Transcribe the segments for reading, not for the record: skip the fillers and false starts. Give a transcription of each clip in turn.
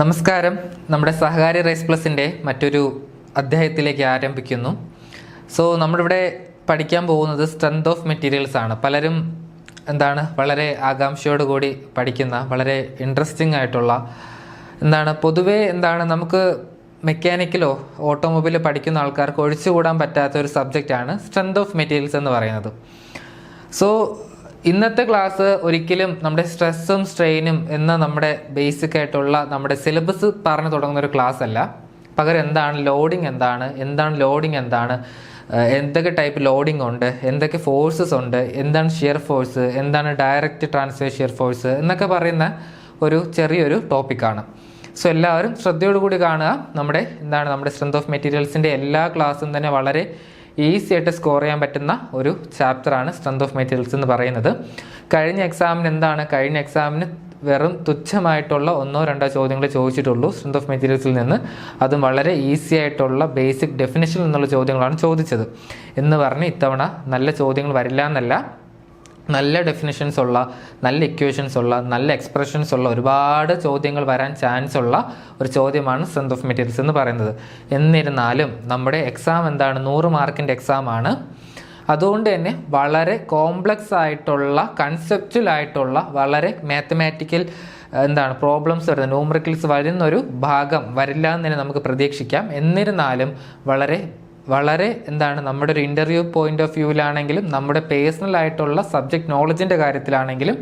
നമസ്കാരം. നമ്മുടെ സഹകാരി റൈസ് പ്ലസിൻ്റെ മറ്റൊരു അധ്യായത്തിലേക്ക് ആരംഭിക്കുന്നു. നമ്മളിവിടെ പഠിക്കാൻ പോകുന്നത് സ്ട്രെങ്ത് ഓഫ് മെറ്റീരിയൽസ് ആണ്. പലരും വളരെ ആകാംക്ഷയോടുകൂടി പഠിക്കുന്ന വളരെ ഇൻട്രസ്റ്റിംഗ് ആയിട്ടുള്ള പൊതുവേ നമുക്ക് മെക്കാനിക്കലോ ഓട്ടോമൊബൈലോ പഠിക്കുന്ന ആൾക്കാർക്ക് ഒഴിച്ചുകൂടാൻ പറ്റാത്ത ഒരു സബ്ജക്റ്റാണ് സ്ട്രെങ്ത് ഓഫ് മെറ്റീരിയൽസ് എന്ന് പറയുന്നത്. ഇന്നത്തെ ക്ലാസ് ഒരിക്കലും നമ്മുടെ സ്ട്രെസ്സും സ്ട്രെയിനും എന്ന നമ്മുടെ ബേസിക് ആയിട്ടുള്ള നമ്മുടെ സിലബസ് പറഞ്ഞു തുടങ്ങുന്ന ഒരു ക്ലാസ് അല്ല. പകരം എന്താണ് ലോഡിങ്, എന്തൊക്കെ ടൈപ്പ് ലോഡിംഗ് ഉണ്ട്, എന്തൊക്കെ ഫോഴ്സസ് ഉണ്ട്, എന്താണ് ഷിയർ ഫോഴ്സ്, എന്താണ് ഡയറക്റ്റ് ട്രാൻസ്ഫർ ഷിയർ ഫോഴ്സ് എന്നൊക്കെ പറയുന്ന ഒരു ചെറിയൊരു ടോപ്പിക്കാണ്. എല്ലാവരും ശ്രദ്ധയോടുകൂടി കാണുക. നമ്മുടെ സ്ട്രെങ്ത് ഓഫ് മെറ്റീരിയൽസിൻ്റെ എല്ലാ ക്ലാസ്സും തന്നെ വളരെ ഈസി ആയിട്ട് സ്കോർ ചെയ്യാൻ പറ്റുന്ന ഒരു ചാപ്റ്ററാണ് സ്ട്രെങ്ത് ഓഫ് മെറ്റീരിയൽസ് എന്ന് പറയുന്നത്. കഴിഞ്ഞ എക്സാമിന് വെറും തുച്ഛമായിട്ടുള്ള 1-2 ചോദ്യങ്ങൾ ചോദിച്ചിട്ടുള്ളൂ സ്ട്രെങ്ത് ഓഫ് മെറ്റീരിയൽസിൽ നിന്ന്. അതും വളരെ ഈസി ആയിട്ടുള്ള ബേസിക് ഡെഫിനിഷൻ എന്നുള്ള ചോദ്യങ്ങളാണ് ചോദിച്ചത്. എന്ന് പറഞ്ഞ് ഇത്തവണ നല്ല ചോദ്യങ്ങൾ വരില്ല എന്നല്ല, നല്ല ഡെഫിനിഷൻസ് ഉള്ള, നല്ല ഇക്വേഷൻസ് ഉള്ള, നല്ല എക്സ്പ്രഷൻസ് ഉള്ള ഒരുപാട് ചോദ്യങ്ങൾ വരാൻ ചാൻസ് ഉള്ള ഒരു ചോദ്യമാണ് സ്ട്രെങ്ത് ഓഫ് മെറ്റീരിയൽസ് എന്ന് പറയുന്നത്. എന്നിരുന്നാലും നമ്മുടെ എക്സാം 100 മാർക്കിൻ്റെ എക്സാമാണ്. അതുകൊണ്ട് തന്നെ വളരെ കോംപ്ലക്സ് ആയിട്ടുള്ള, കൺസെപ്ച്വൽ ആയിട്ടുള്ള, വളരെ മാത്തമാറ്റിക്കൽ പ്രോബ്ലംസ് വരുന്ന, ന്യൂമറിക്കൽസ് വരുന്നൊരു ഭാഗം വരില്ല എന്ന് തന്നെ നമുക്ക് പ്രതീക്ഷിക്കാം. എന്നിരുന്നാലും വളരെ നമ്മുടെ ഒരു ഇൻ്റർവ്യൂ പോയിന്റ് ഓഫ് വ്യൂവിലാണെങ്കിലും നമ്മുടെ പേഴ്സണൽ ആയിട്ടുള്ള സബ്ജക്റ്റ് നോളജിൻ്റെ കാര്യത്തിലാണെങ്കിലും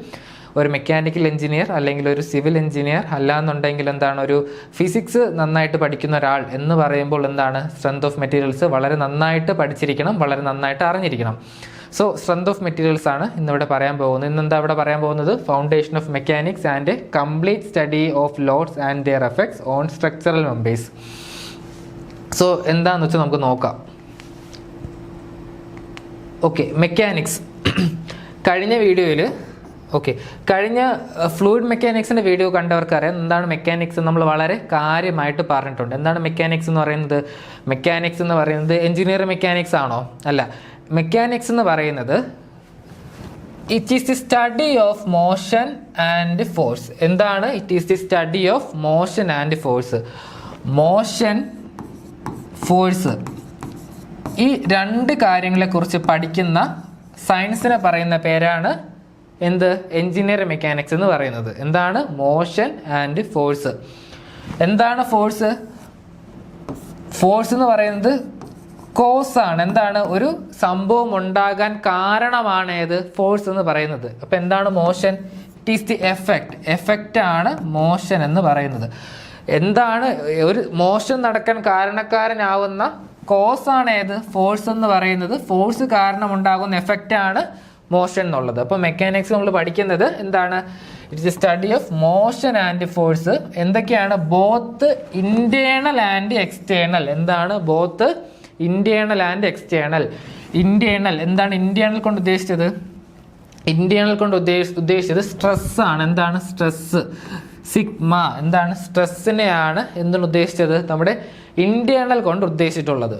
ഒരു മെക്കാനിക്കൽ എഞ്ചിനീയർ അല്ലെങ്കിൽ ഒരു സിവിൽ എഞ്ചിനീയർ അല്ലാന്നുണ്ടെങ്കിൽ ഒരു ഫിസിക്സ് നന്നായിട്ട് പഠിക്കുന്ന ഒരാൾ എന്ന് പറയുമ്പോൾ സ്ട്രെങ്ത് ഓഫ് മെറ്റീരിയൽസ് വളരെ നന്നായിട്ട് പഠിച്ചിരിക്കണം, വളരെ നന്നായിട്ട് അറിഞ്ഞിരിക്കണം. സ്ട്രെങ്ത് ഓഫ് മെറ്റീരിയൽസ് ആണ് ഇന്നിവിടെ പറയാൻ പോകുന്നത്. ഇവിടെ പറയാൻ പോകുന്നത് foundation of mechanics and complete study of loads and their effects on structural members. എന്താന്ന് വെച്ചാൽ നമുക്ക് നോക്കാം. മെക്കാനിക്സ് കഴിഞ്ഞ ഫ്ലൂയിഡ് മെക്കാനിക്സിൻ്റെ വീഡിയോ കണ്ടവർക്കറിയാം എന്താണ് മെക്കാനിക്സ് നമ്മൾ വളരെ കാര്യമായിട്ട് പറഞ്ഞിട്ടുണ്ട്. എന്താണ് മെക്കാനിക്സ് എന്ന് പറയുന്നത്? മെക്കാനിക്സ് എന്ന് പറയുന്നത് എഞ്ചിനീയറിംഗ് മെക്കാനിക്സ് ആണോ? അല്ല. മെക്കാനിക്സ് എന്ന് പറയുന്നത് it is the study of motion and force. It is the study of motion and force. Motion, force, ഈ 2 കാര്യങ്ങളെക്കുറിച്ച് പഠിക്കുന്ന സയൻസിനെ പറയുന്ന പേരാണ് എഞ്ചിനീയറിംഗ് മെക്കാനിക്സ് എന്ന് പറയുന്നത്. Motion and force. Force? Force എന്ന് പറയുന്നത് കോസ് ആണ്. ഒരു സംഭവം ഉണ്ടാകാൻ കാരണമാണ് ഫോഴ്സ് എന്ന് പറയുന്നത്. അപ്പോൾ motion? It is the effect ആണ് മോഷൻ എന്ന് പറയുന്നത്. ഒരു മോഷൻ നടക്കാൻ കാരണക്കാരനാവുന്ന കോസ് ആണ് ഫോഴ്സ് എന്ന് പറയുന്നത്. ഫോഴ്സ് കാരണം ഉണ്ടാകുന്ന എഫക്റ്റ് ആണ് മോഷൻ എന്നുള്ളത്. അപ്പോൾ മെക്കാനിക്സ് നമ്മൾ പഠിക്കുന്നത് it's a study of motion and force. എന്തൊക്കെയാണ്? Both internal and external. Both internal and external. Internal കൊണ്ട് ഉദ്ദേശിച്ചത്? ഉദ്ദേശിച്ചത് സ്ട്രെസ് ആണ്. Stress, sigma. സ്ട്രെസ്സിനെയാണ് ഉദ്ദേശിച്ചത്? നമ്മുടെ ഇന്റേണൽ കൊണ്ട് ഉദ്ദേശിച്ചിട്ടുള്ളത്.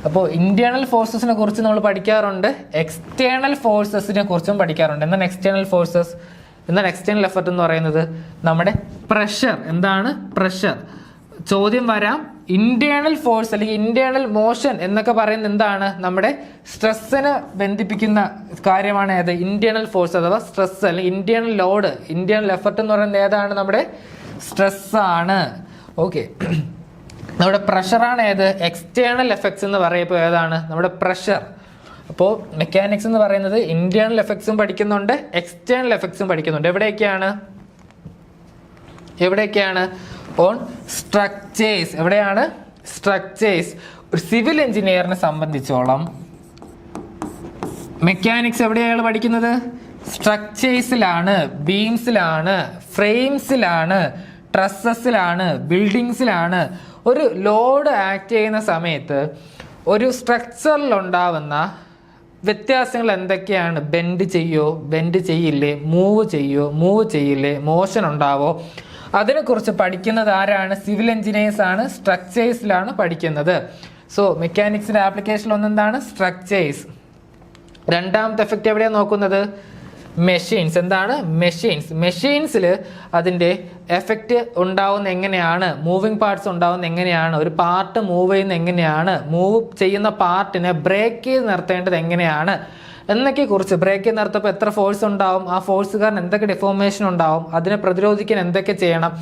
അപ്പോൾ ഇന്റേണൽ ഫോഴ്സസിനെ കുറിച്ച് നമ്മൾ പഠിക്കാറുണ്ട്, എക്സ്റ്റേണൽ ഫോഴ്സസിനെ കുറിച്ചും പഠിക്കാറുണ്ട്. External forces? എക്സ്റ്റേണൽ എഫർട്ട് എന്ന് പറയുന്നത് നമ്മുടെ പ്രഷർ. പ്രഷർ ചോദ്യം വരാം. ഇന്റേണൽ ഫോഴ്സ് അല്ലെങ്കിൽ ഇന്റേണൽ മോഷൻ എന്നൊക്കെ പറയുന്നത് നമ്മുടെ സ്ട്രെസ്സിനെ ബന്ധിപ്പിക്കുന്ന കാര്യമാണ് ഇന്റേണൽ ഫോഴ്സ് അഥവാ സ്ട്രെസ് അല്ലെങ്കിൽ ഇന്റേണൽ ലോഡ്. ഇന്റേണൽ എഫർട്ട് എന്ന് പറയുന്നത് നമ്മുടെ സ്ട്രെസ് ആണ്. നമ്മുടെ പ്രഷറാണ് എക്സ്റ്റേണൽ എഫക്ട്സ് എന്ന് പറയുമ്പോൾ നമ്മുടെ പ്രഷർ. അപ്പോൾ മെക്കാനിക്സ് എന്ന് പറയുന്നത് ഇന്റേണൽ എഫക്ട്സും പഠിക്കുന്നുണ്ട്, എക്സ്റ്റേണൽ എഫക്ട്സും പഠിക്കുന്നുണ്ട്. എവിടെയൊക്കെയാണ്? On structures. എവിടെയാണ്? സ്ട്രക്ചേഴ്സ്. ഒരു സിവിൽ എഞ്ചിനീയറിനെ സംബന്ധിച്ചോളം മെക്കാനിക്സ് എവിടെയാണ് പഠിക്കുന്നത്? സ്ട്രക്ചേഴ്സിലാണ്, ബീംസിലാണ്, ഫ്രെയിംസിലാണ്, ട്രസ്സസിലാണ്, ബിൽഡിങ്സിലാണ്. ഒരു ലോഡ് ആക്ട് ചെയ്യുന്ന സമയത്ത് ഒരു സ്ട്രക്ചറിൽ ഉണ്ടാവുന്ന വ്യത്യാസങ്ങൾ എന്തൊക്കെയാണ്? ബെൻഡ് ചെയ്യില്ലേ, മൂവ് ചെയ്യില്ലേ, മോഷൻ ഉണ്ടാവോ? അതിനെക്കുറിച്ച് പഠിക്കുന്നത് ആരാണ്? സിവിൽ എഞ്ചിനീയേഴ്സ് ആണ്. സ്ട്രക്ചേഴ്സിലാണ് പഠിക്കുന്നത്. മെക്കാനിക്സിന്റെ ആപ്ലിക്കേഷൻ സ്ട്രക്ചേഴ്സ്. രണ്ടാമത്തെ എഫക്റ്റ് എവിടെയാണ് നോക്കുന്നത്? മെഷീൻസ്. എന്താണ് മെഷീൻസിൽ അതിൻ്റെ എഫക്റ്റ് ഉണ്ടാവുന്ന എങ്ങനെയാണ്, മൂവിങ് പാർട്സ് ഉണ്ടാവുന്ന എങ്ങനെയാണ്, ഒരു പാർട്ട് മൂവ് ചെയ്യുന്ന എങ്ങനെയാണ്, മൂവ് ചെയ്യുന്ന പാർട്ടിനെ ബ്രേക്ക് ചെയ്ത് നിർത്തേണ്ടത് എങ്ങനെയാണ് എന്നൊക്കെ കുറിച്ച്, ബ്രേക്ക് ചെയ്ത് നിർത്തപ്പോൾ എത്ര ഫോഴ്സ് ഉണ്ടാവും, ആ ഫോഴ്സ് കാരണം എന്തൊക്കെ ഡിഫോർമേഷൻ ഉണ്ടാവും, അതിനെ പ്രതിരോധിക്കാൻ എന്തൊക്കെ ചെയ്യണം,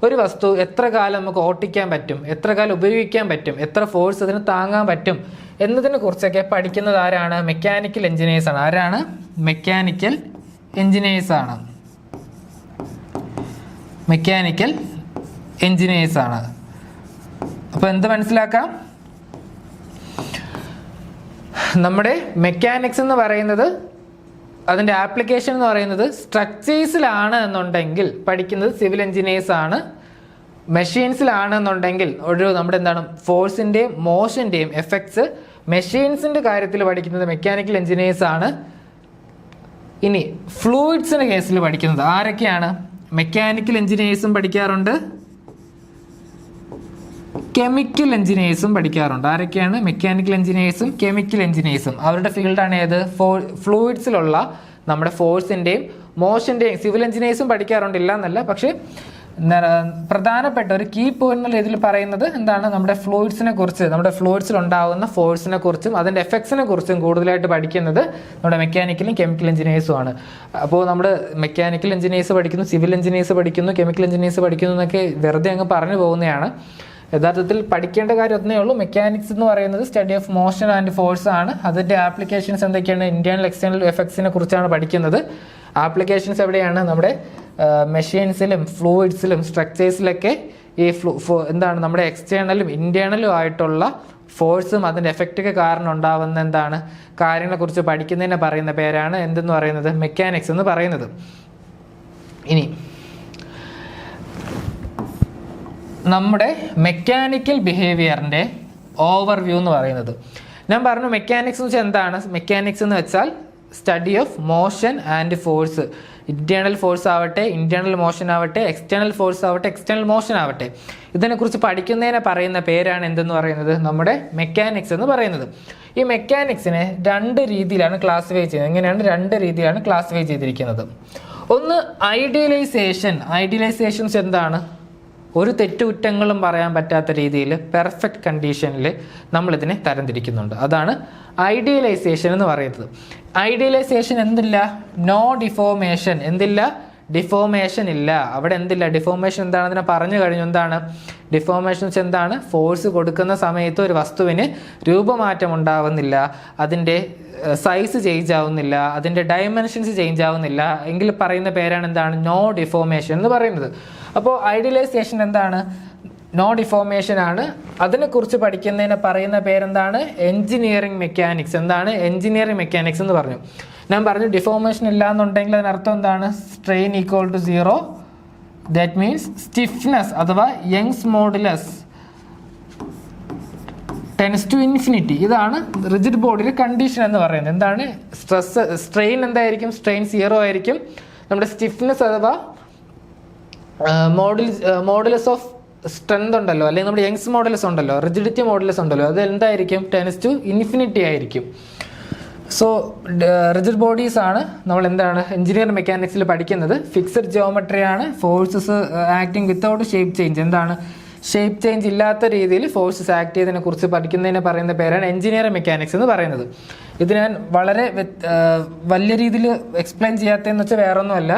ഒരു വസ്തു എത്ര കാലം നമുക്ക് ഓട്ടിക്കാൻ പറ്റും, എത്ര കാലം ഉപയോഗിക്കാൻ പറ്റും, എത്ര ഫോഴ്സ് അതിന് താങ്ങാൻ പറ്റും എന്നതിനെ കുറിച്ചൊക്കെ പഠിക്കുന്നത് ആരാണ്? മെക്കാനിക്കൽ എഞ്ചിനീയേഴ്സ് ആണ്. ആരാണ്? മെക്കാനിക്കൽ എഞ്ചിനീയേഴ്സ് ആണ്. മെക്കാനിക്കൽ എഞ്ചിനീയേഴ്സ് ആണ്. അപ്പോൾ എന്ത് മനസ്സിലാക്കാം? നമ്മുടെ മെക്കാനിക്സ് എന്ന് പറയുന്നത്, അതിൻ്റെ ആപ്ലിക്കേഷൻ എന്ന് പറയുന്നത് സ്ട്രക്ചേഴ്സിലാണ് എന്നുണ്ടെങ്കിൽ പഠിക്കുന്നത് സിവിൽ എഞ്ചിനീയേഴ്സ് ആണ്. മെഷീൻസിലാണ് എന്നുണ്ടെങ്കിൽ നമ്മുടെ എന്താണ് ഫോഴ്സിൻ്റെയും മോഷൻ്റെയും എഫക്ട്സ് മെഷീൻസിൻ്റെ കാര്യത്തിൽ പഠിക്കുന്നത് മെക്കാനിക്കൽ എഞ്ചിനീയേഴ്സ് ആണ്. ഇനി ഫ്ലൂയിഡ്സിൻ്റെ കേസിൽ പഠിക്കുന്നത് ആരൊക്കെയാണ്? മെക്കാനിക്കൽ എഞ്ചിനീയേഴ്സും പഠിക്കാറുണ്ട്, കെമിക്കൽ എഞ്ചിനീയേഴ്സും പഠിക്കാറുണ്ട്. ആരൊക്കെയാണ്? മെക്കാനിക്കൽ എഞ്ചിനീയേഴ്സും കെമിക്കൽ എഞ്ചിനീയേഴ്സും. അവരുടെ ഫീൽഡാണ് ഏത്? ഫ്ലൂയിഡ്സിലുള്ള നമ്മുടെ ഫോഴ്സിൻ്റെയും മോഷൻ്റെയും. സിവിൽ എഞ്ചിനീയേഴ്സും പഠിക്കാറുണ്ടില്ല എന്നല്ല, പക്ഷേ പ്രധാനപ്പെട്ട ഒരു കീ പോയിന്റ് എന്നുള്ള ഇതിൽ പറയുന്നത് എന്താണ്? നമ്മുടെ ഫ്ലൂയിഡ്സിനെ കുറിച്ച്, നമ്മുടെ ഫ്ലൂയിഡ്സിൽ ഉണ്ടാകുന്ന ഫോഴ്സിനെ കുറിച്ചും അതിൻ്റെ എഫക്ട്സിനെ കുറിച്ചും കൂടുതലായിട്ട് പഠിക്കുന്നത് നമ്മുടെ മെക്കാനിക്കലും കെമിക്കൽ എഞ്ചിനീയേഴ്സും ആണ്. അപ്പോൾ നമ്മുടെ മെക്കാനിക്കൽ എഞ്ചിനീയേഴ്സ് പഠിക്കുന്നു, സിവിൽ എഞ്ചിനീയേഴ്സ് പഠിക്കുന്നു, കെമിക്കൽ എഞ്ചിനീയേഴ്സ് പഠിക്കുന്നു എന്നൊക്കെ വെറുതെ അങ്ങ് പറഞ്ഞു പോകുന്നതാണ്. യഥാർത്ഥത്തിൽ പഠിക്കേണ്ട കാര്യം ഒന്നേ ഉള്ളൂ. മെക്കാനിക്സ് എന്ന് പറയുന്നത് study of motion and force ആണ്. അതിൻ്റെ ആപ്ലിക്കേഷൻസ് എന്തൊക്കെയാണ്? ഇന്റേണൽ എക്സ്റ്റേണൽ എഫക്ട്സിനെ കുറിച്ചാണ് പഠിക്കുന്നത്. ആപ്ലിക്കേഷൻസ് എവിടെയാണ്? നമ്മുടെ മെഷീൻസിലും ഫ്ലൂയിഡ്സിലും സ്ട്രക്ചേഴ്സിലൊക്കെ ഈ എന്താണ് നമ്മുടെ എക്സ്റ്റേണലും ഇന്റേണലും ആയിട്ടുള്ള ഫോഴ്സും അതിൻ്റെ എഫക്റ്റൊക്കെ കാരണം ഉണ്ടാവുന്ന എന്താണ് കാര്യങ്ങളെക്കുറിച്ച് പഠിക്കുന്നതിനെ പറയുന്ന പേരാണ് എന്തെന്ന് പറയുന്നത്? മെക്കാനിക്സ് എന്ന് പറയുന്നത്. ഇനി നമ്മുടെ മെക്കാനിക്കൽ ബിഹേവിയറിൻ്റെ ഓവർവ്യൂ എന്ന് പറയുന്നത്, ഞാൻ പറഞ്ഞു മെക്കാനിക്സ് എന്ന് വെച്ചാൽ എന്താണ്? മെക്കാനിക്സ് എന്ന് വെച്ചാൽ study of motion and force. Internal force ആവട്ടെ, ഇന്റേണൽ മോഷൻ ആവട്ടെ, എക്സ്റ്റേണൽ ഫോഴ്സ് ആവട്ടെ, എക്സ്റ്റേണൽ മോഷൻ ആവട്ടെ, ഇതിനെക്കുറിച്ച് പഠിക്കുന്നതിനെ പറയുന്ന പേരാണ് എന്തെന്ന് പറയുന്നത്? നമ്മുടെ മെക്കാനിക്സ് എന്ന് പറയുന്നത്. ഈ മെക്കാനിക്സിനെ രണ്ട് രീതിയിലാണ് ക്ലാസിഫൈ ചെയ്യുന്നത്. എങ്ങനെയാണ്? രണ്ട് രീതിയിലാണ് ക്ലാസിഫൈ ചെയ്തിരിക്കുന്നത്. ഒന്ന് ഐഡിയലൈസേഷൻ. ഐഡിയലൈസേഷൻ എന്താണ്? ഒരു തെറ്റുകുറ്റങ്ങളും പറയാൻ പറ്റാത്ത രീതിയിൽ പെർഫെക്റ്റ് കണ്ടീഷനിൽ നമ്മളിതിനെ തരംതിരിക്കുന്നുണ്ട്. അതാണ് ഐഡിയലൈസേഷൻ എന്ന് പറയുന്നത്. ഐഡിയലൈസേഷൻ എന്തില്ല? No deformation. എന്തില്ല? ഡിഫോർമേഷൻ ഇല്ല. അവിടെ എന്തില്ല? ഡിഫോർമേഷൻ എന്താണ്? അതിനെ പറഞ്ഞു കഴിഞ്ഞു. എന്താണ് ഡിഫോർമേഷൻ? എന്താണ്? ഫോഴ്സ് കൊടുക്കുന്ന സമയത്ത് ഒരു വസ്തുവിന് രൂപമാറ്റം ഉണ്ടാവുന്നില്ല, അതിൻ്റെ സൈസ് ചേഞ്ച് ആവുന്നില്ല, അതിൻ്റെ ഡയമെൻഷൻസ് ചേഞ്ച് ആവുന്നില്ല എങ്കിൽ പറയുന്ന പേരാണ് എന്താണ്? നോ ഡിഫോർമേഷൻ എന്ന് പറയുന്നത്. അപ്പോൾ ഐഡിയലൈസേഷൻ എന്താണ്? നോ ഡിഫോർമേഷൻ ആണ്. അതിനെക്കുറിച്ച് പഠിക്കുന്നതിനെ പറയുന്ന പേരെന്താണ്? Engineering mechanics. എന്താണ്? എഞ്ചിനീയറിംഗ് മെക്കാനിക്സ് എന്ന് പറഞ്ഞു. ഞാൻ പറഞ്ഞു ഡിഫോർമേഷൻ ഇല്ല എന്നുണ്ടെങ്കിൽ അതിനർത്ഥം എന്താണ്? Strain equal to 0. That means stiffness അഥവാ Young's modulus tends to infinity. ഇതാണ് റിജിഡ് ബോഡിയുടെ കണ്ടീഷൻ എന്ന് പറയുന്നത്. എന്താണ്? സ്ട്രെയിൻ എന്തായിരിക്കും? സ്ട്രെയിൻ 0 ആയിരിക്കും. നമ്മുടെ സ്റ്റിഫ്നെസ് അഥവാ മോഡുലസ് ഓഫ് സ്ട്രെങ്ത് ഉണ്ടല്ലോ, അല്ലെങ്കിൽ നമ്മുടെ യങ്സ് മോഡുലസ് ഉണ്ടല്ലോ, റിജിഡിറ്റി മോഡുലസ് ഉണ്ടല്ലോ, അത് എന്തായിരിക്കും? ടെൻസ് ടു ഇൻഫിനിറ്റി ആയിരിക്കും. സോ റിജിഡ് ബോഡീസ് ആണ് നമ്മൾ എന്താണ് എഞ്ചിനീയറിംഗ് മെക്കാനിക്സിൽ പഠിക്കുന്നത്. ഫിക്സഡ് ജിയോമെട്രി ആണ്. Forces acting without shape change. എന്താണ്? ഷേപ്പ് ചേഞ്ച് ഇല്ലാത്ത രീതിയിൽ ഫോഴ്സസ് ആക്ട് ചെയ്തതിനെ കുറിച്ച് പഠിക്കുന്നതിനെ പറയുന്ന പേരാണ് എഞ്ചിനീയറിംഗ് മെക്കാനിക്സ് എന്ന് പറയുന്നത്. ഇത് ഞാൻ വളരെ വലിയ രീതിയിൽ എക്സ്പ്ലെയിൻ ചെയ്യാത്തതെന്ന് വെച്ചാൽ വേറൊന്നുമല്ല,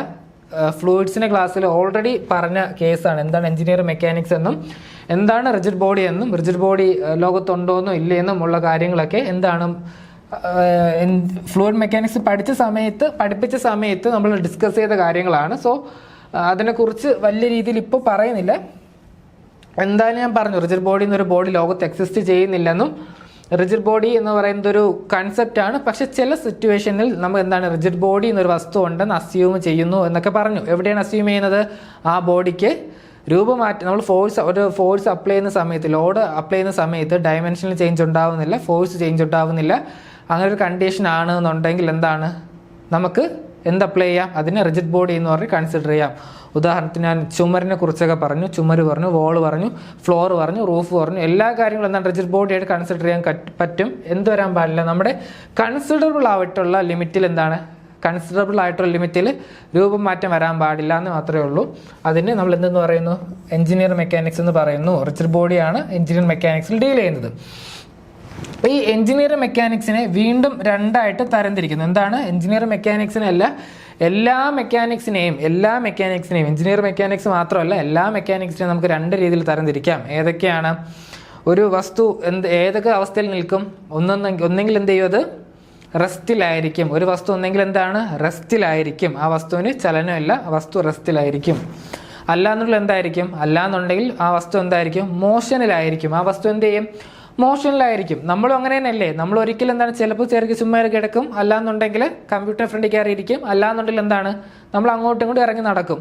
ഫ്ലൂയിഡ്സിൻ്റെ ക്ലാസ്സിൽ ഓൾറെഡി പറഞ്ഞ കേസാണ്. എന്താണ് എഞ്ചിനീയറിംഗ് മെക്കാനിക്സ് എന്നും എന്താണ് റിജിഡ് ബോഡി എന്നും റിജിഡ് ബോഡി ലോകത്തുണ്ടോന്നോ ഇല്ലേ എന്നും ഉള്ള കാര്യങ്ങളൊക്കെ എന്താണ് ഫ്ലൂയിഡ് മെക്കാനിക്സ് പഠിപ്പിച്ച സമയത്ത് നമ്മൾ ഡിസ്കസ് ചെയ്ത കാര്യങ്ങളാണ്. സോ അതിനെക്കുറിച്ച് വലിയ രീതിയിൽ ഇപ്പോൾ പറയുന്നില്ല. എന്തായാലും ഞാൻ പറഞ്ഞു റിജിഡ് ബോഡി എന്നൊരു ബോഡി ലോകത്ത് എക്സിസ്റ്റ് ചെയ്യുന്നില്ലെന്നും റിജിഡ് ബോഡി എന്ന് പറയുന്നത് ഒരു കൺസെപ്റ്റാണ്. പക്ഷെ ചില സിറ്റുവേഷനിൽ നമ്മൾ എന്താണ് റിജിഡ് ബോഡി എന്നൊരു വസ്തു ഉണ്ടെന്ന് അസ്യൂം ചെയ്യുന്നു എന്നൊക്കെ പറഞ്ഞു. എവിടെയാണ് അസ്യൂം ചെയ്യുന്നത്? ആ ബോഡിക്ക് രൂപമാറ്റം, നമ്മൾ ഫോഴ്സ് അപ്ലൈ ചെയ്യുന്ന സമയത്ത്, ലോഡ് അപ്ലൈ ചെയ്യുന്ന സമയത്ത് ഡയമെൻഷനിൽ ചേഞ്ച് ഉണ്ടാവുന്നില്ല, ഫോഴ്സ് ചേഞ്ച് ഉണ്ടാവുന്നില്ല. അങ്ങനെ ഒരു കണ്ടീഷൻ ആണ് എന്നുണ്ടെങ്കിൽ എന്താണ് നമുക്ക് എന്ത് അപ്ലൈ ചെയ്യാം? അതിനെ റിജിഡ് ബോഡി എന്ന് പറഞ്ഞ് കൺസിഡർ ചെയ്യാം. ഉദാഹരണത്തിന് ഞാൻ ചുമരിനെ കുറിച്ചൊക്കെ പറഞ്ഞു. ചുമര് പറഞ്ഞു, വോള് പറഞ്ഞു, ഫ്ലോർ പറഞ്ഞു, റൂഫ് പറഞ്ഞു. എല്ലാ കാര്യങ്ങളും എന്താണ് റിജിഡ് ബോഡി ആയിട്ട് കൺസിഡർ ചെയ്യാൻ പറ്റും. എന്ത് വരാൻ പാടില്ല? നമ്മുടെ കൺസിഡറബിൾ ആയിട്ടുള്ള ലിമിറ്റിൽ എന്താണ് കൺസിഡറബിൾ ആയിട്ടുള്ള ലിമിറ്റിൽ രൂപം മാറ്റം വരാൻ പാടില്ല എന്ന് മാത്രമേ ഉള്ളൂ. അതിന് നമ്മൾ എന്തെന്ന് പറയുന്നു, എഞ്ചിനീയർ മെക്കാനിക്സ് എന്ന് പറയുന്നു. റിച്ചർഡ് ബോഡിയാണ് എഞ്ചിനീയർ മെക്കാനിക്സിൽ ഡീൽ ചെയ്യുന്നത്. അപ്പോൾ ഈ എഞ്ചിനീയർ മെക്കാനിക്സിനെ വീണ്ടും രണ്ടായിട്ട് തരംതിരിക്കുന്നു. എന്താണ്? എഞ്ചിനീയർ മെക്കാനിക്സിനല്ല, എല്ലാ മെക്കാനിക്സിനെയും എഞ്ചിനീയർ മെക്കാനിക്സ് മാത്രമല്ല, എല്ലാ മെക്കാനിക്സിനെയും നമുക്ക് രണ്ട് രീതിയിൽ തരംതിരിക്കാം. ഏതൊക്കെയാണ്? ഒരു വസ്തു ഏതൊക്കെ അവസ്ഥയിൽ നിൽക്കും? ഒന്നെങ്കിൽ എന്ത് ചെയ്യും, അത് റെസ്റ്റിലായിരിക്കും. ഒരു വസ്തു ഒന്നെങ്കിൽ എന്താണ്? റെസ്റ്റിലായിരിക്കും. ആ വസ്തുവിന് ചലനമില്ല, ആ വസ്തു റെസ്റ്റിലായിരിക്കും. അല്ലാന്നുണ്ടെങ്കിൽ എന്തായിരിക്കും? അല്ലാന്നുണ്ടെങ്കിൽ ആ വസ്തു എന്തായിരിക്കും? മോഷനിലായിരിക്കും. ആ വസ്തു എന്ത് ചെയ്യും? മോഷനിലായിരിക്കും. നമ്മളും അങ്ങനെ തന്നെയല്ലേ? നമ്മൾ ഒരിക്കലും എന്താണ്, ചിലപ്പോൾ ചെറുക്കി ചുമ്മാ കിടക്കും, അല്ലാന്നുണ്ടെങ്കിൽ കമ്പ്യൂട്ടർ ഫ്രണ്ടിൽ കയറിയിരിക്കും, അല്ലാന്നുണ്ടെങ്കിൽ എന്താണ്, നമ്മൾ അങ്ങോട്ടും ഇങ്ങോട്ടും ഇറങ്ങി നടക്കും.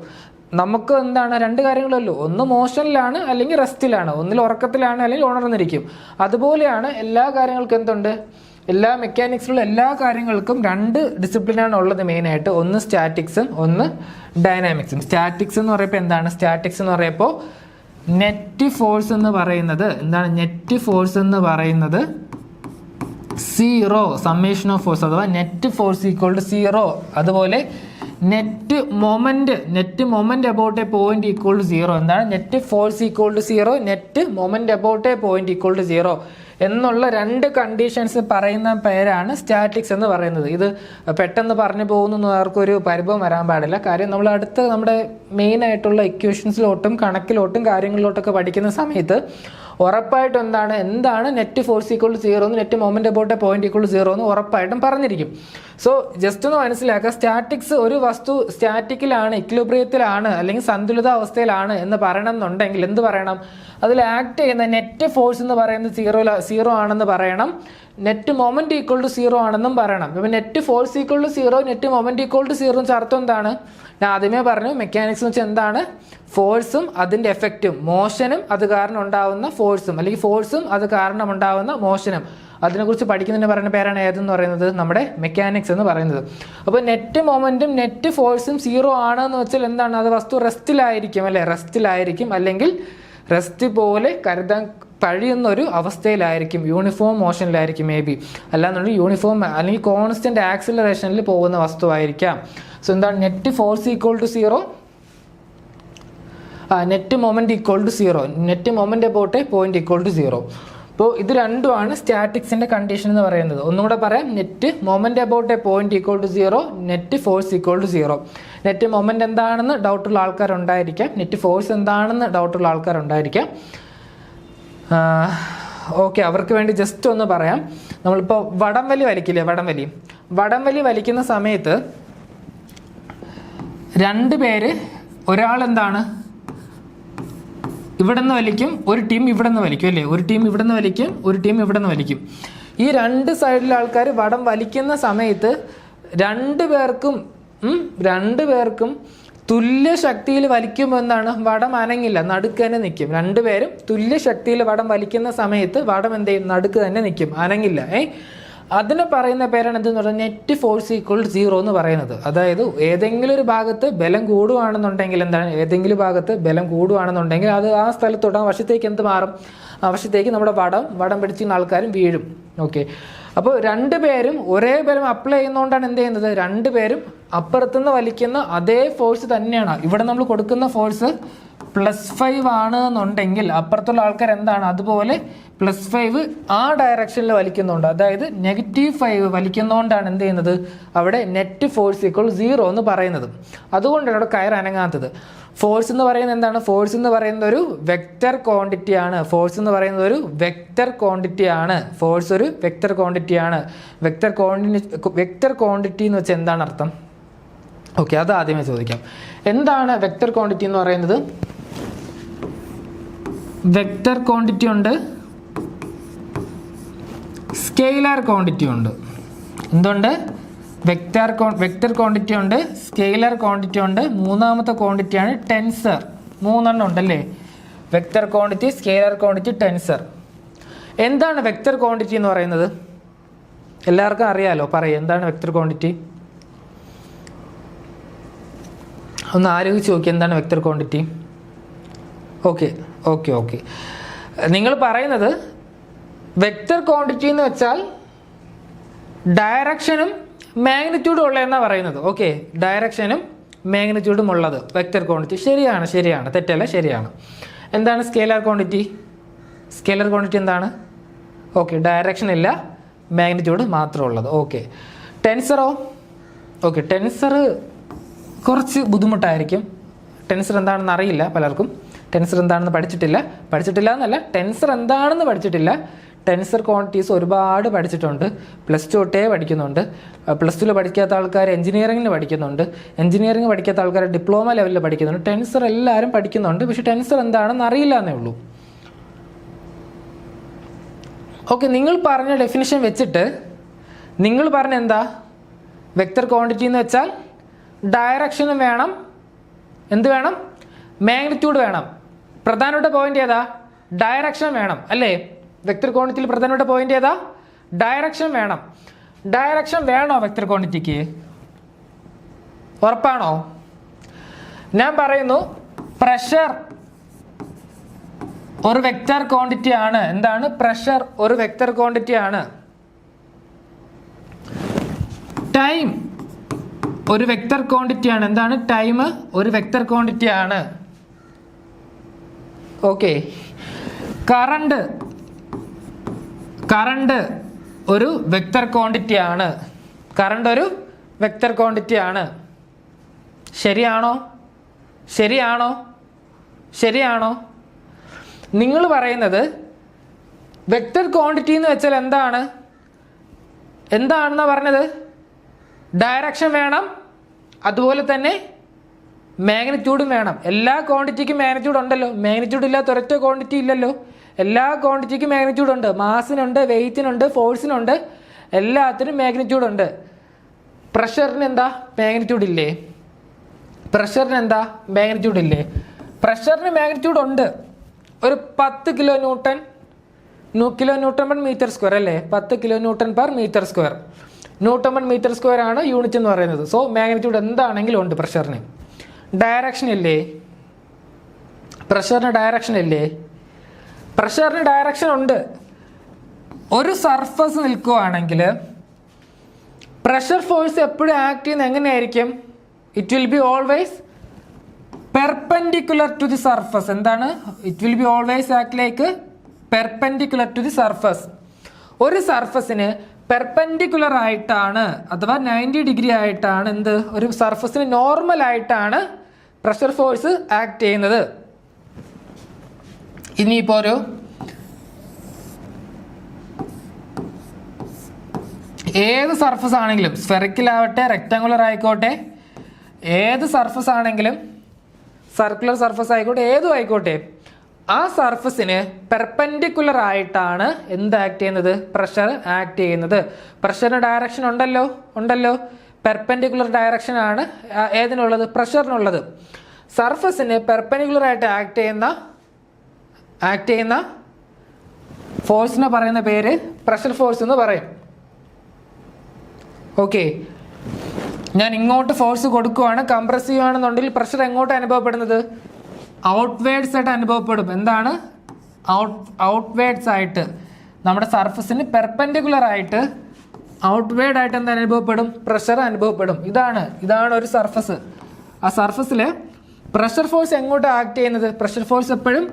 നമുക്ക് എന്താണ്, രണ്ട് കാര്യങ്ങളല്ലോ, ഒന്ന് മോഷനിലാണ് അല്ലെങ്കിൽ റെസ്റ്റിലാണ്, ഒന്നിൽ ഉറക്കത്തിലാണ് അല്ലെങ്കിൽ ഉണർന്നിരിക്കും. അതുപോലെയാണ് എല്ലാ കാര്യങ്ങൾക്കും എന്തുണ്ട്, എല്ലാ മെക്കാനിക്സിലുള്ള എല്ലാ കാര്യങ്ങൾക്കും രണ്ട് ഡിസിപ്ലിനാണ് ഉള്ളത് മെയിനായിട്ട്. ഒന്ന് സ്റ്റാറ്റിക്സും ഒന്ന് ഡൈനാമിക്സും. സ്റ്റാറ്റിക്സ് എന്ന് പറയുമ്പോൾ എന്താണ്? സ്റ്റാറ്റിക്സ് എന്ന് പറയുമ്പോൾ നെറ്റ് ഫോഴ്സ് എന്ന് പറയുന്നത് എന്താണ്? നെറ്റ് ഫോഴ്സ് എന്ന് പറയുന്നത് സീറോ, സമ്മേഷൻ ഓഫ് ഫോഴ്സ്, അഥവാ net force equal to zero. അതുപോലെ net moment about a point equal to zero. എന്താണ്? Net force equal to zero, net moment about a point equal to zero എന്നുള്ള രണ്ട് conditions പറയുന്ന പേരാണ് statics എന്ന് പറയുന്നത്. ഇത് പെട്ടെന്ന് പറഞ്ഞു പോകുന്നു ആർക്കൊരു പരിഭവം വരാൻ പാടില്ല. കാര്യം നമ്മൾ നമ്മുടെ മെയിൻ ആയിട്ടുള്ള ഇക്വേഷൻസിലോട്ടും കണക്കിലോട്ടും കാര്യങ്ങളിലോട്ടൊക്കെ പഠിക്കുന്ന സമയത്ത് ഉറപ്പായിട്ടും എന്താണ് net force equal to zero എന്ന്, net moment about a point equal to zero എന്ന് ഉറപ്പായിട്ടും പറഞ്ഞിരിക്കും. സോ ജസ്റ്റ് ഒന്ന് മനസ്സിലാക്കുക, സ്റ്റാറ്റിക്സ് ഒരു വസ്തു സ്റ്റാറ്റിക്കിലാണ്, ഇക്വിലിബ്രിയത്തിലാണ് അല്ലെങ്കിൽ സന്തുലിത അവസ്ഥയിലാണ് എന്ന് പറയണം എന്നുണ്ടെങ്കിൽ എന്ത് പറയണം? അതിൽ ആക്ട് ചെയ്യുന്ന നെറ്റ് ഫോഴ്സ് എന്ന് പറയുന്നത് സീറോ ആണെന്ന് പറയണം, net moment equal to zero ആണെന്നും പറയണം. ഇപ്പം net force equal to zero, net moment equal to zero എന്ന് അർത്ഥം എന്താണ്? ഞാൻ ആദ്യമേ പറഞ്ഞു, മെക്കാനിക്സ് എന്ന് വെച്ചാൽ എന്താണ്? ഫോഴ്സും അതിൻ്റെ എഫക്റ്റും, മോഷനും അത് കാരണം ഉണ്ടാവുന്ന ഫോഴ്സും, അല്ലെങ്കിൽ ഫോഴ്സും അത് കാരണം ഉണ്ടാവുന്ന മോഷനും, അതിനെക്കുറിച്ച് പഠിക്കുന്നതിന് പറയുന്ന പേരാണ് ഏതെന്ന് പറയുന്നത്? നമ്മുടെ മെക്കാനിക്സ് എന്ന് പറയുന്നത്. അപ്പോൾ നെറ്റ് മൊമെന്റും നെറ്റ് ഫോഴ്സും സീറോ ആണെന്ന് വെച്ചാൽ എന്താണ്? അത് വസ്തു റെസ്റ്റിലായിരിക്കും, അല്ലെ? റെസ്റ്റിലായിരിക്കും, അല്ലെങ്കിൽ റെസ്റ്റ് പോലെ കരുതാൻ കഴിയുന്ന ഒരു അവസ്ഥയിലായിരിക്കും, യൂണിഫോം മോഷനിലായിരിക്കും മേ ബി, അല്ലാന്നുണ്ടെങ്കിൽ യൂണിഫോം അല്ലെങ്കിൽ കോൺസ്റ്റന്റ് ആക്സിലറേഷനിൽ പോകുന്ന വസ്തുവായിരിക്കാം. സോ എന്താണ്? Net force equal to zero, net moment equal to zero, net moment about a point equal to zero. അപ്പോൾ ഇത് രണ്ടുമാണ് സ്റ്റാറ്റിക്സിന്റെ കണ്ടീഷൻ എന്ന് പറയുന്നത്. ഒന്നുകൂടെ പറയാം, net moment about a point equal to zero, net force equal to zero. Net moment എന്താണെന്ന് ഡൗട്ടുള്ള ആൾക്കാരുണ്ടായിരിക്കാം, നെറ്റ് ഫോഴ്സ് എന്താണെന്ന് ഡൗട്ടുള്ള ആൾക്കാരുണ്ടായിരിക്കാം. ഓക്കെ, അവർക്ക് വേണ്ടി ജസ്റ്റ് ഒന്ന് പറയാം. നമ്മളിപ്പോൾ വടംവലി വലിക്കില്ലേ, വടംവലി വലിക്കുന്ന സമയത്ത് രണ്ട് പേര്, ഒരാൾ എന്താണ് ഇവിടെ നിന്ന് വലിക്കും, ഒരു ടീം ഇവിടെ നിന്ന് വലിക്കും, അല്ലേ? ഒരു ടീം ഇവിടെ നിന്ന് വലിക്കും, ഒരു ടീം ഇവിടെ നിന്ന് വലിക്കും. ഈ രണ്ട് സൈഡിലെ ആൾക്കാർ വടം വലിക്കുന്ന സമയത്ത് രണ്ടു പേർക്കും തുല്യ ശക്തിയിൽ വലിക്കുമ്പോൾ എന്താണ്? വടം അനങ്ങില്ല, നടുക്ക് തന്നെ നിൽക്കും. രണ്ടുപേരും തുല്യ ശക്തിയിൽ വടം വലിക്കുന്ന സമയത്ത് വടം എന്ത് ചെയ്യും? നടുക്ക് തന്നെ നിൽക്കും, അനങ്ങില്ല. അതിന് പറയുന്ന പേരാണ് എന്തെന്ന് പറഞ്ഞാൽ നെറ്റ് ഫോഴ്സ് ഈക്വൾ സീറോ എന്ന് പറയുന്നത്. അതായത് ഏതെങ്കിലും ഒരു ഭാഗത്ത് ബലം കൂടുകയാണെന്നുണ്ടെങ്കിൽ എന്താണ്? ഏതെങ്കിലും ഭാഗത്ത് ബലം കൂടുകയാണെന്നുണ്ടെങ്കിൽ അത് ആ സ്ഥലത്തോട്ട്, ആ വശത്തേക്ക് എന്ത് മാറും? ആ വശത്തേക്ക് നമ്മുടെ വടം പിടിച്ചിരുന്ന ആൾക്കാരും വീഴും. ഓക്കെ, അപ്പോൾ രണ്ടുപേരും ഒരേ ബലം അപ്ലൈ ചെയ്യുന്നതുകൊണ്ടാണ് എന്ത് ചെയ്യുന്നത്? രണ്ടുപേരും അപ്പുറത്തുനിന്ന് വലിക്കുന്ന അതേ ഫോഴ്സ് തന്നെയാണ്. ഇവിടെ നമ്മൾ കൊടുക്കുന്ന ഫോഴ്സ് +5 ആണ് എന്നുണ്ടെങ്കിൽ അപ്പുറത്തുള്ള ആൾക്കാർ എന്താണ്? അതുപോലെ +5 ആ ഡയറക്ഷനിൽ വലിക്കുന്നുണ്ട്. അതായത് -5 വലിക്കുന്നതുകൊണ്ടാണ് എന്ത് ചെയ്യുന്നത്? അവിടെ നെറ്റ് ഫോഴ്സ് ഈക്വൾ 0 എന്ന് പറയുന്നത്. അതുകൊണ്ടാണ് അവിടെ കയർ അനങ്ങാത്തത്. ഫോഴ്സ് എന്ന് പറയുന്നത് എന്താണ്? ഫോഴ്സ് എന്ന് പറയുന്നത് ഒരു വെക്റ്റർ ക്വാണ്ടിറ്റി ആണ്. ഫോഴ്സ് എന്ന് പറയുന്നത് ഒരു വെക്റ്റർ ക്വാണ്ടിറ്റി ആണ്. ഫോഴ്സ് ഒരു വെക്റ്റർ ക്വാണ്ടിറ്റി ആണ്. വെക്റ്റർ ക്വാണ്ടിറ്റി എന്ന് വെച്ചാൽ എന്താണ് അർത്ഥം? ഓക്കെ, അത് ആദ്യമേ ചോദിക്കാം. എന്താണ് വെക്റ്റർ ക്വാണ്ടിറ്റി എന്ന് പറയുന്നത്? വെക്റ്റർ ക്വാണ്ടിറ്റി ഉണ്ട്, സ്കെയിലർ ക്വാണ്ടിറ്റി ഉണ്ട്. എന്തുണ്ട്? വെക്റ്റർ ക്വാണ്ടിറ്റി ഉണ്ട്, സ്കെയിലർ ക്വാണ്ടിറ്റി ഉണ്ട്, മൂന്നാമത്തെ ക്വാണ്ടിറ്റിയാണ് ടെൻസർ. 3 എണ്ണം ഉണ്ടല്ലേ? Vector quantity, scalar quantity, tensor. എന്താണ് വെക്റ്റർ ക്വാണ്ടിറ്റി എന്ന് പറയുന്നത്? എല്ലാവർക്കും അറിയാലോ, പറയും എന്താണ് വെക്റ്റർ ക്വാണ്ടിറ്റി? ഒന്ന് ആലോചിച്ച് നോക്കി, എന്താണ് വെക്റ്റർ ക്വാണ്ടിറ്റി? ഓക്കെ, നിങ്ങൾ പറയുന്നത് വെക്റ്റർ ക്വാണ്ടിറ്റി എന്ന് വെച്ചാൽ ഡയറക്ഷനും മാഗ്നിറ്റ്യൂഡ് ഉള്ളതെന്നാണ് പറയുന്നത്. ഓക്കെ, ഡയറക്ഷനും മാഗ്നിറ്റ്യൂഡും ഉള്ളത് വെക്റ്റർ ക്വാണ്ടിറ്റി. ശരിയാണ്, തെറ്റല്ല, ശരിയാണ്. എന്താണ് സ്കേലാർ ക്വാണ്ടിറ്റി? സ്കേലാർ ക്വാണ്ടിറ്റി എന്താണ്? ഓക്കെ, ഡയറക്ഷൻ ഇല്ല, മാഗ്നിറ്റ്യൂഡ് മാത്രമേ ഉള്ളത്. ഓക്കെ, ടെൻസറോ? ഓക്കെ, ടെൻസർ കുറച്ച് ബുദ്ധിമുട്ടായിരിക്കും. ടെൻസർ എന്താണെന്ന് അറിയില്ല പലർക്കും. ടെൻസർ എന്താണെന്ന് പഠിച്ചിട്ടില്ല എന്നല്ല, ടെൻസർ എന്താണെന്ന് പഠിച്ചിട്ടില്ല. ടെൻസർ ക്വാണ്ടിറ്റീസ് ഒരുപാട് പഠിച്ചിട്ടുണ്ട്. +2 തൊട്ടേ പഠിക്കുന്നുണ്ട്. +2 പഠിക്കാത്ത ആൾക്കാർ എഞ്ചിനീയറിംഗിന് പഠിക്കുന്നുണ്ട്. എഞ്ചിനീയറിംഗ് പഠിക്കാത്ത ആൾക്കാർ ഡിപ്ലോമ ലെവലിൽ പഠിക്കുന്നുണ്ട്. ടെൻസർ എല്ലാവരും പഠിക്കുന്നുണ്ട്. പക്ഷേ ടെൻസർ എന്താണെന്ന് അറിയില്ല എന്നേ ഉള്ളൂ. ഓക്കെ, നിങ്ങൾ പറഞ്ഞ ഡെഫിനിഷൻ വെച്ചിട്ട് നിങ്ങൾ പറഞ്ഞ എന്താ? വെക്റ്റർ ക്വാണ്ടിറ്റി എന്ന് വെച്ചാൽ ഡയറക്ഷനും വേണം, എന്ത് വേണം? മാഗ്നിറ്റ്യൂഡ് വേണം. പ്രധാനപ്പെട്ട പോയിന്റ് ഏതാ? ഡയറക്ഷൻ വേണം അല്ലേ? വെക്റ്റർ ക്വാണ്ടിറ്റിയിൽ പ്രധാനപ്പെട്ട പോയിന്റ് ഏതാ? ഡയറക്ഷൻ വേണം. ഡയറക്ഷൻ വേണോ വെക്റ്റർ ക്വാണ്ടിറ്റിക്ക്? ഉറപ്പാണോ? ഞാൻ പറയുന്നു, പ്രഷർ ഒരു വെക്റ്റർ ക്വാണ്ടിറ്റി ആണ്. എന്താണ് പ്രഷർ? ഒരു വെക്റ്റർ ക്വാണ്ടിറ്റി ആണ്. ടൈം ഒരു വെക്റ്റർ ക്വാണ്ടിറ്റി ആണ്. എന്താണ് ടൈം? ഒരു വെക്റ്റർ ക്വാണ്ടിറ്റി ആണ്. ഓക്കെ, കറണ്ട് ഒരു വെക്റ്റർ ക്വാണ്ടിറ്റി ആണ്. കറണ്ട് ഒരു വെക്റ്റർ ക്വാണ്ടിറ്റി ആണ്. ശരിയാണോ? നിങ്ങൾ പറയുന്നത് വെക്റ്റർ ക്വാണ്ടിറ്റി എന്ന് വെച്ചാൽ എന്താണെന്നാ പറഞ്ഞത്? ഡയറക്ഷൻ വേണം, അതുപോലെ തന്നെ മാഗ്നിറ്റ്യൂഡും വേണം. എല്ലാ ക്വാണ്ടിറ്റിക്കും മാഗ്നിറ്റ്യൂഡ് ഉണ്ടല്ലോ. മാഗ്നിറ്റ്യൂഡ് ഇല്ലാത്ത ഒരൊറ്റ ക്വാണ്ടിറ്റി ഇല്ലല്ലോ. എല്ലാ ക്വാണ്ടിറ്റിക്കും മാഗ്നിറ്റ്യൂഡ് ഉണ്ട്. മാസിനുണ്ട്, വെയിറ്റിനുണ്ട്, ഫോഴ്സിനുണ്ട്, എല്ലാത്തിനും മാഗ്നിറ്റ്യൂഡ് ഉണ്ട്. പ്രഷറിന് എന്താ? മാഗ്നിറ്റ്യൂഡ് ഇല്ലേ? പ്രഷറിന് മാഗ്നിറ്റ്യൂഡ് ഉണ്ട്. ഒരു 10 kilo newton per metre square അല്ലേ? 10 kilo newton per metre square. Newton per metre square ആണ് യൂണിറ്റ് എന്ന് പറയുന്നത്. സോ മാഗ്നിറ്റ്യൂഡ് എന്താണെങ്കിലും ഉണ്ട് പ്രഷറിന്. ഡയറക്ഷൻ ഇല്ലേ? പ്രഷറിന് ഡയറക്ഷൻ ഉണ്ട്. ഒരു സർഫസ് നിൽക്കുകയാണെങ്കിൽ പ്രഷർ ഫോഴ്സ് എപ്പോഴും ആക്ട് ചെയ്യുന്നത് എങ്ങനെയായിരിക്കും? It will be always perpendicular to the surface. എന്താണ്? It will be always act like perpendicular to the surface. ഒരു സർഫസിന് പെർപെൻഡിക്കുലർ ആയിട്ടാണ്, അഥവാ 90 ഡിഗ്രി ആയിട്ടാണ് എന്ത്? ഒരു സർഫസിന് നോർമൽ ആയിട്ടാണ് പ്രഷർ ഫോഴ്സ് ആക്ട് ചെയ്യുന്നത്. ഇനിയിപ്പോൾ ഒരു ഏത് സർഫസ് ആണെങ്കിലും, സ്ഫെറിക്കൽ ആവട്ടെ, റെക്ടാങ്കുലർ ആയിക്കോട്ടെ, ഏത് സർഫസ് ആണെങ്കിലും, സർക്കുലർ സർഫസ് ആയിക്കോട്ടെ, ഏതും ആയിക്കോട്ടെ, ആ സർഫസിന് പെർപെൻഡിക്കുലർ ആയിട്ടാണ് എന്ത് ആക്ട് ചെയ്യുന്നത്? പ്രഷർ ആക്ട് ചെയ്യുന്നത്. പ്രഷറിന് ഡയറക്ഷൻ ഉണ്ടല്ലോ. പെർപെൻഡിക്കുലർ ഡയറക്ഷൻ ആണ് ഏതിനുള്ളത്? പ്രഷറിനുള്ളത്. സർഫസിന് പെർപെൻഡിക്കുലർ ആയിട്ട് ആക്ട് ചെയ്യുന്ന ഫോഴ്സിനെ പറയുന്ന പേര് പ്രഷർ ഫോഴ്സ് എന്ന് പറയും. ഓക്കെ, ഞാൻ ഇങ്ങോട്ട് ഫോഴ്സ് കൊടുക്കുവാണ്, കംപ്രസീവ് ആണെന്നുണ്ടെങ്കിൽ പ്രഷർ എങ്ങോട്ട് അനുഭവപ്പെടുന്നത്? ഔട്ട്വേർഡ്സ് ആയിട്ട് അനുഭവപ്പെടും. എന്താണ്? ഔട്ട്വേർഡ്സ് ആയിട്ട്, നമ്മുടെ സർഫസിന് പെർപെൻഡിക്കുലർ ആയിട്ട് ഔട്ട്വേർഡ് ആയിട്ട് എന്താ അനുഭവപ്പെടും? പ്രഷർ അനുഭവപ്പെടും. ഇതാണ് ഒരു സർഫസ്. ആ സർഫസിൽ പ്രഷർ ഫോഴ്സ് എങ്ങോട്ട് ആക്ട് ചെയ്യുന്നത്? പ്രഷർ ഫോഴ്സ് എപ്പോഴും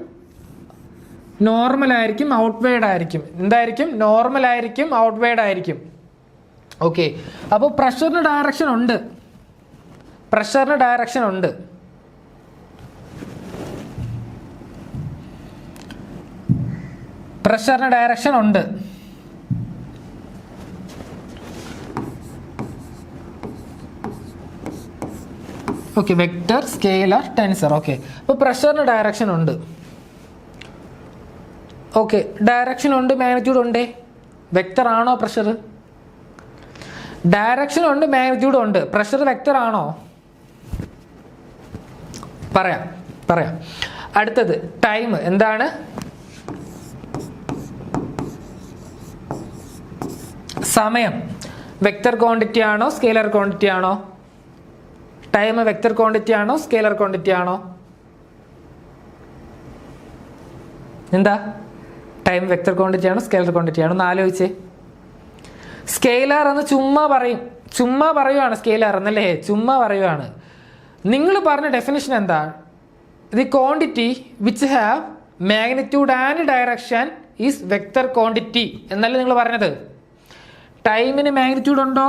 നോർമൽ ആയിരിക്കും, ഔട്ട്വേർഡ് ആയിരിക്കും. എന്തായിരിക്കും? നോർമൽ ആയിരിക്കും, ഔട്ട്വേർഡ് ആയിരിക്കും. ഓക്കെ, അപ്പോൾ പ്രഷറിന് ഡയറക്ഷൻ ഉണ്ട്. Okay, vector, scalar, tensor. Okay, അപ്പോൾ പ്രഷറിന് ഡയറക്ഷൻ ഉണ്ട്. ഓക്കെ, ഡയറക്ഷൻ ഉണ്ട്, മാഗ്നിറ്റ്യൂഡ് ഉണ്ട്. വെക്റ്റർ ആണോ പ്രഷർ? ഡയറക്ഷൻ ഉണ്ട്, മാഗ്നിറ്റ്യൂഡ് ഉണ്ട്. പ്രഷർ വെക്റ്റർ ആണോ? പറയാം. അടുത്തത് ടൈം. എന്താണ്? സമയം വെക്റ്റർ ക്വാണ്ടിറ്റി ആണോ, സ്കെയിലർ ക്വാണ്ടിറ്റി ആണോ? ടൈം വെക്റ്റർ ക്വാണ്ടിറ്റി ആണോ, സ്കെയിലർ ക്വാണ്ടിറ്റി ആണോ? എന്താ? ടൈം വെക്റ്റർ ക്വാണ്ടിറ്റി ആണോ, സ്കെയിലർ ക്വാണ്ടിറ്റി ആണോ? ഒന്ന് ആലോചിച്ചേ. സ്കെയിലർ എന്ന് ചുമ്മാ പറയും. ചുമ്മാ പറയുവാണ് സ്കെയിലർ എന്നല്ലേ, ചുമ്മാ പറയുവാണ്. നിങ്ങൾ പറഞ്ഞ ഡെഫിനിഷൻ എന്താ? The quantity which have magnitude and direction is vector quantity എന്നല്ലേ നിങ്ങൾ പറഞ്ഞത്. ടൈമിന് മാഗ്നിറ്റ്യൂഡ് ഉണ്ടോ?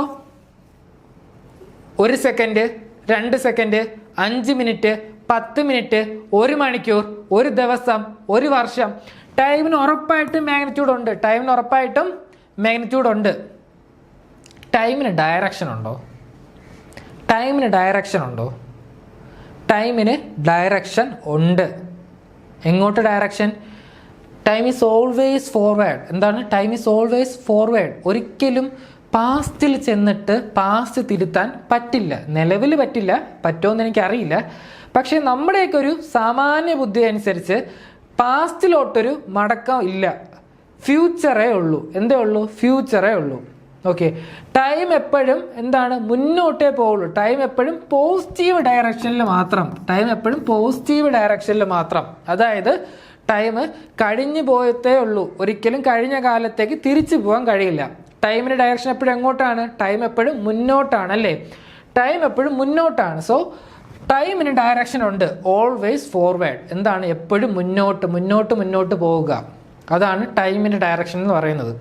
1 സെക്കൻഡ്, 2 സെക്കൻഡ്, 5 മിനിറ്റ്, 10 മിനിറ്റ്, 1 മണിക്കൂർ, 1 ദിവസം, 1 വർഷം. ടൈമിന് ഉറപ്പായിട്ടും മാഗ്നിറ്റ്യൂഡ് ഉണ്ട്. ടൈമിന് ഉറപ്പായിട്ടും മാഗ്നിറ്റ്യൂഡ് ഉണ്ട്. ടൈമിന് ഡയറക്ഷൻ ഉണ്ടോ? ടൈമിന് ഡയറക്ഷൻ ഉണ്ടോ? ടൈമിന് ഡയറക്ഷൻ ഉണ്ട്. എങ്ങോട്ട് direction? Time is always forward. എന്താണ് ടൈം ഈസ് ഓൾവേസ് ഫോർവേഡ്? ഒരിക്കലും പാസ്റ്റിൽ ചെന്നിട്ട് പാസ്റ്റ് തിരുത്താൻ പറ്റില്ല. നിലവിൽ പറ്റില്ല, പറ്റുമെന്ന് എനിക്കറിയില്ല. പക്ഷേ നമ്മുടെയൊക്കെ ഒരു സാമാന്യ ബുദ്ധി അനുസരിച്ച് പാസ്റ്റിലോട്ടൊരു മടക്കം ഇല്ല, ഫ്യൂച്ചറേ ഉള്ളൂ. എന്തേ ഉള്ളൂ? ഫ്യൂച്ചറേ ഉള്ളൂ. ഓക്കെ, ടൈം എപ്പോഴും എന്താണ്? മുന്നോട്ടേ പോവുള്ളൂ. ടൈം എപ്പോഴും പോസിറ്റീവ് ഡയറക്ഷനിൽ മാത്രം. ടൈം എപ്പോഴും പോസിറ്റീവ് ഡയറക്ഷനിൽ മാത്രം. അതായത് ടൈം കഴിഞ്ഞു പോയത്തേ ഉള്ളൂ, ഒരിക്കലും കഴിഞ്ഞ കാലത്തേക്ക് തിരിച്ചു പോകാൻ കഴിയില്ല. ടൈമിൻ്റെ ഡയറക്ഷൻ എപ്പോഴും എങ്ങോട്ടാണ്? ടൈം എപ്പോഴും മുന്നോട്ടാണ് അല്ലേ? ടൈം എപ്പോഴും മുന്നോട്ടാണ്. സോ ടൈമിന് ഡയറക്ഷൻ ഉണ്ട്, ഓൾവേസ് ഫോർവേഡ്. എന്താണ്? എപ്പോഴും മുന്നോട്ട് മുന്നോട്ട് മുന്നോട്ട് പോവുക. അതാണ് ടൈമിൻ്റെ ഡയറക്ഷൻ എന്ന് പറയുന്നത്.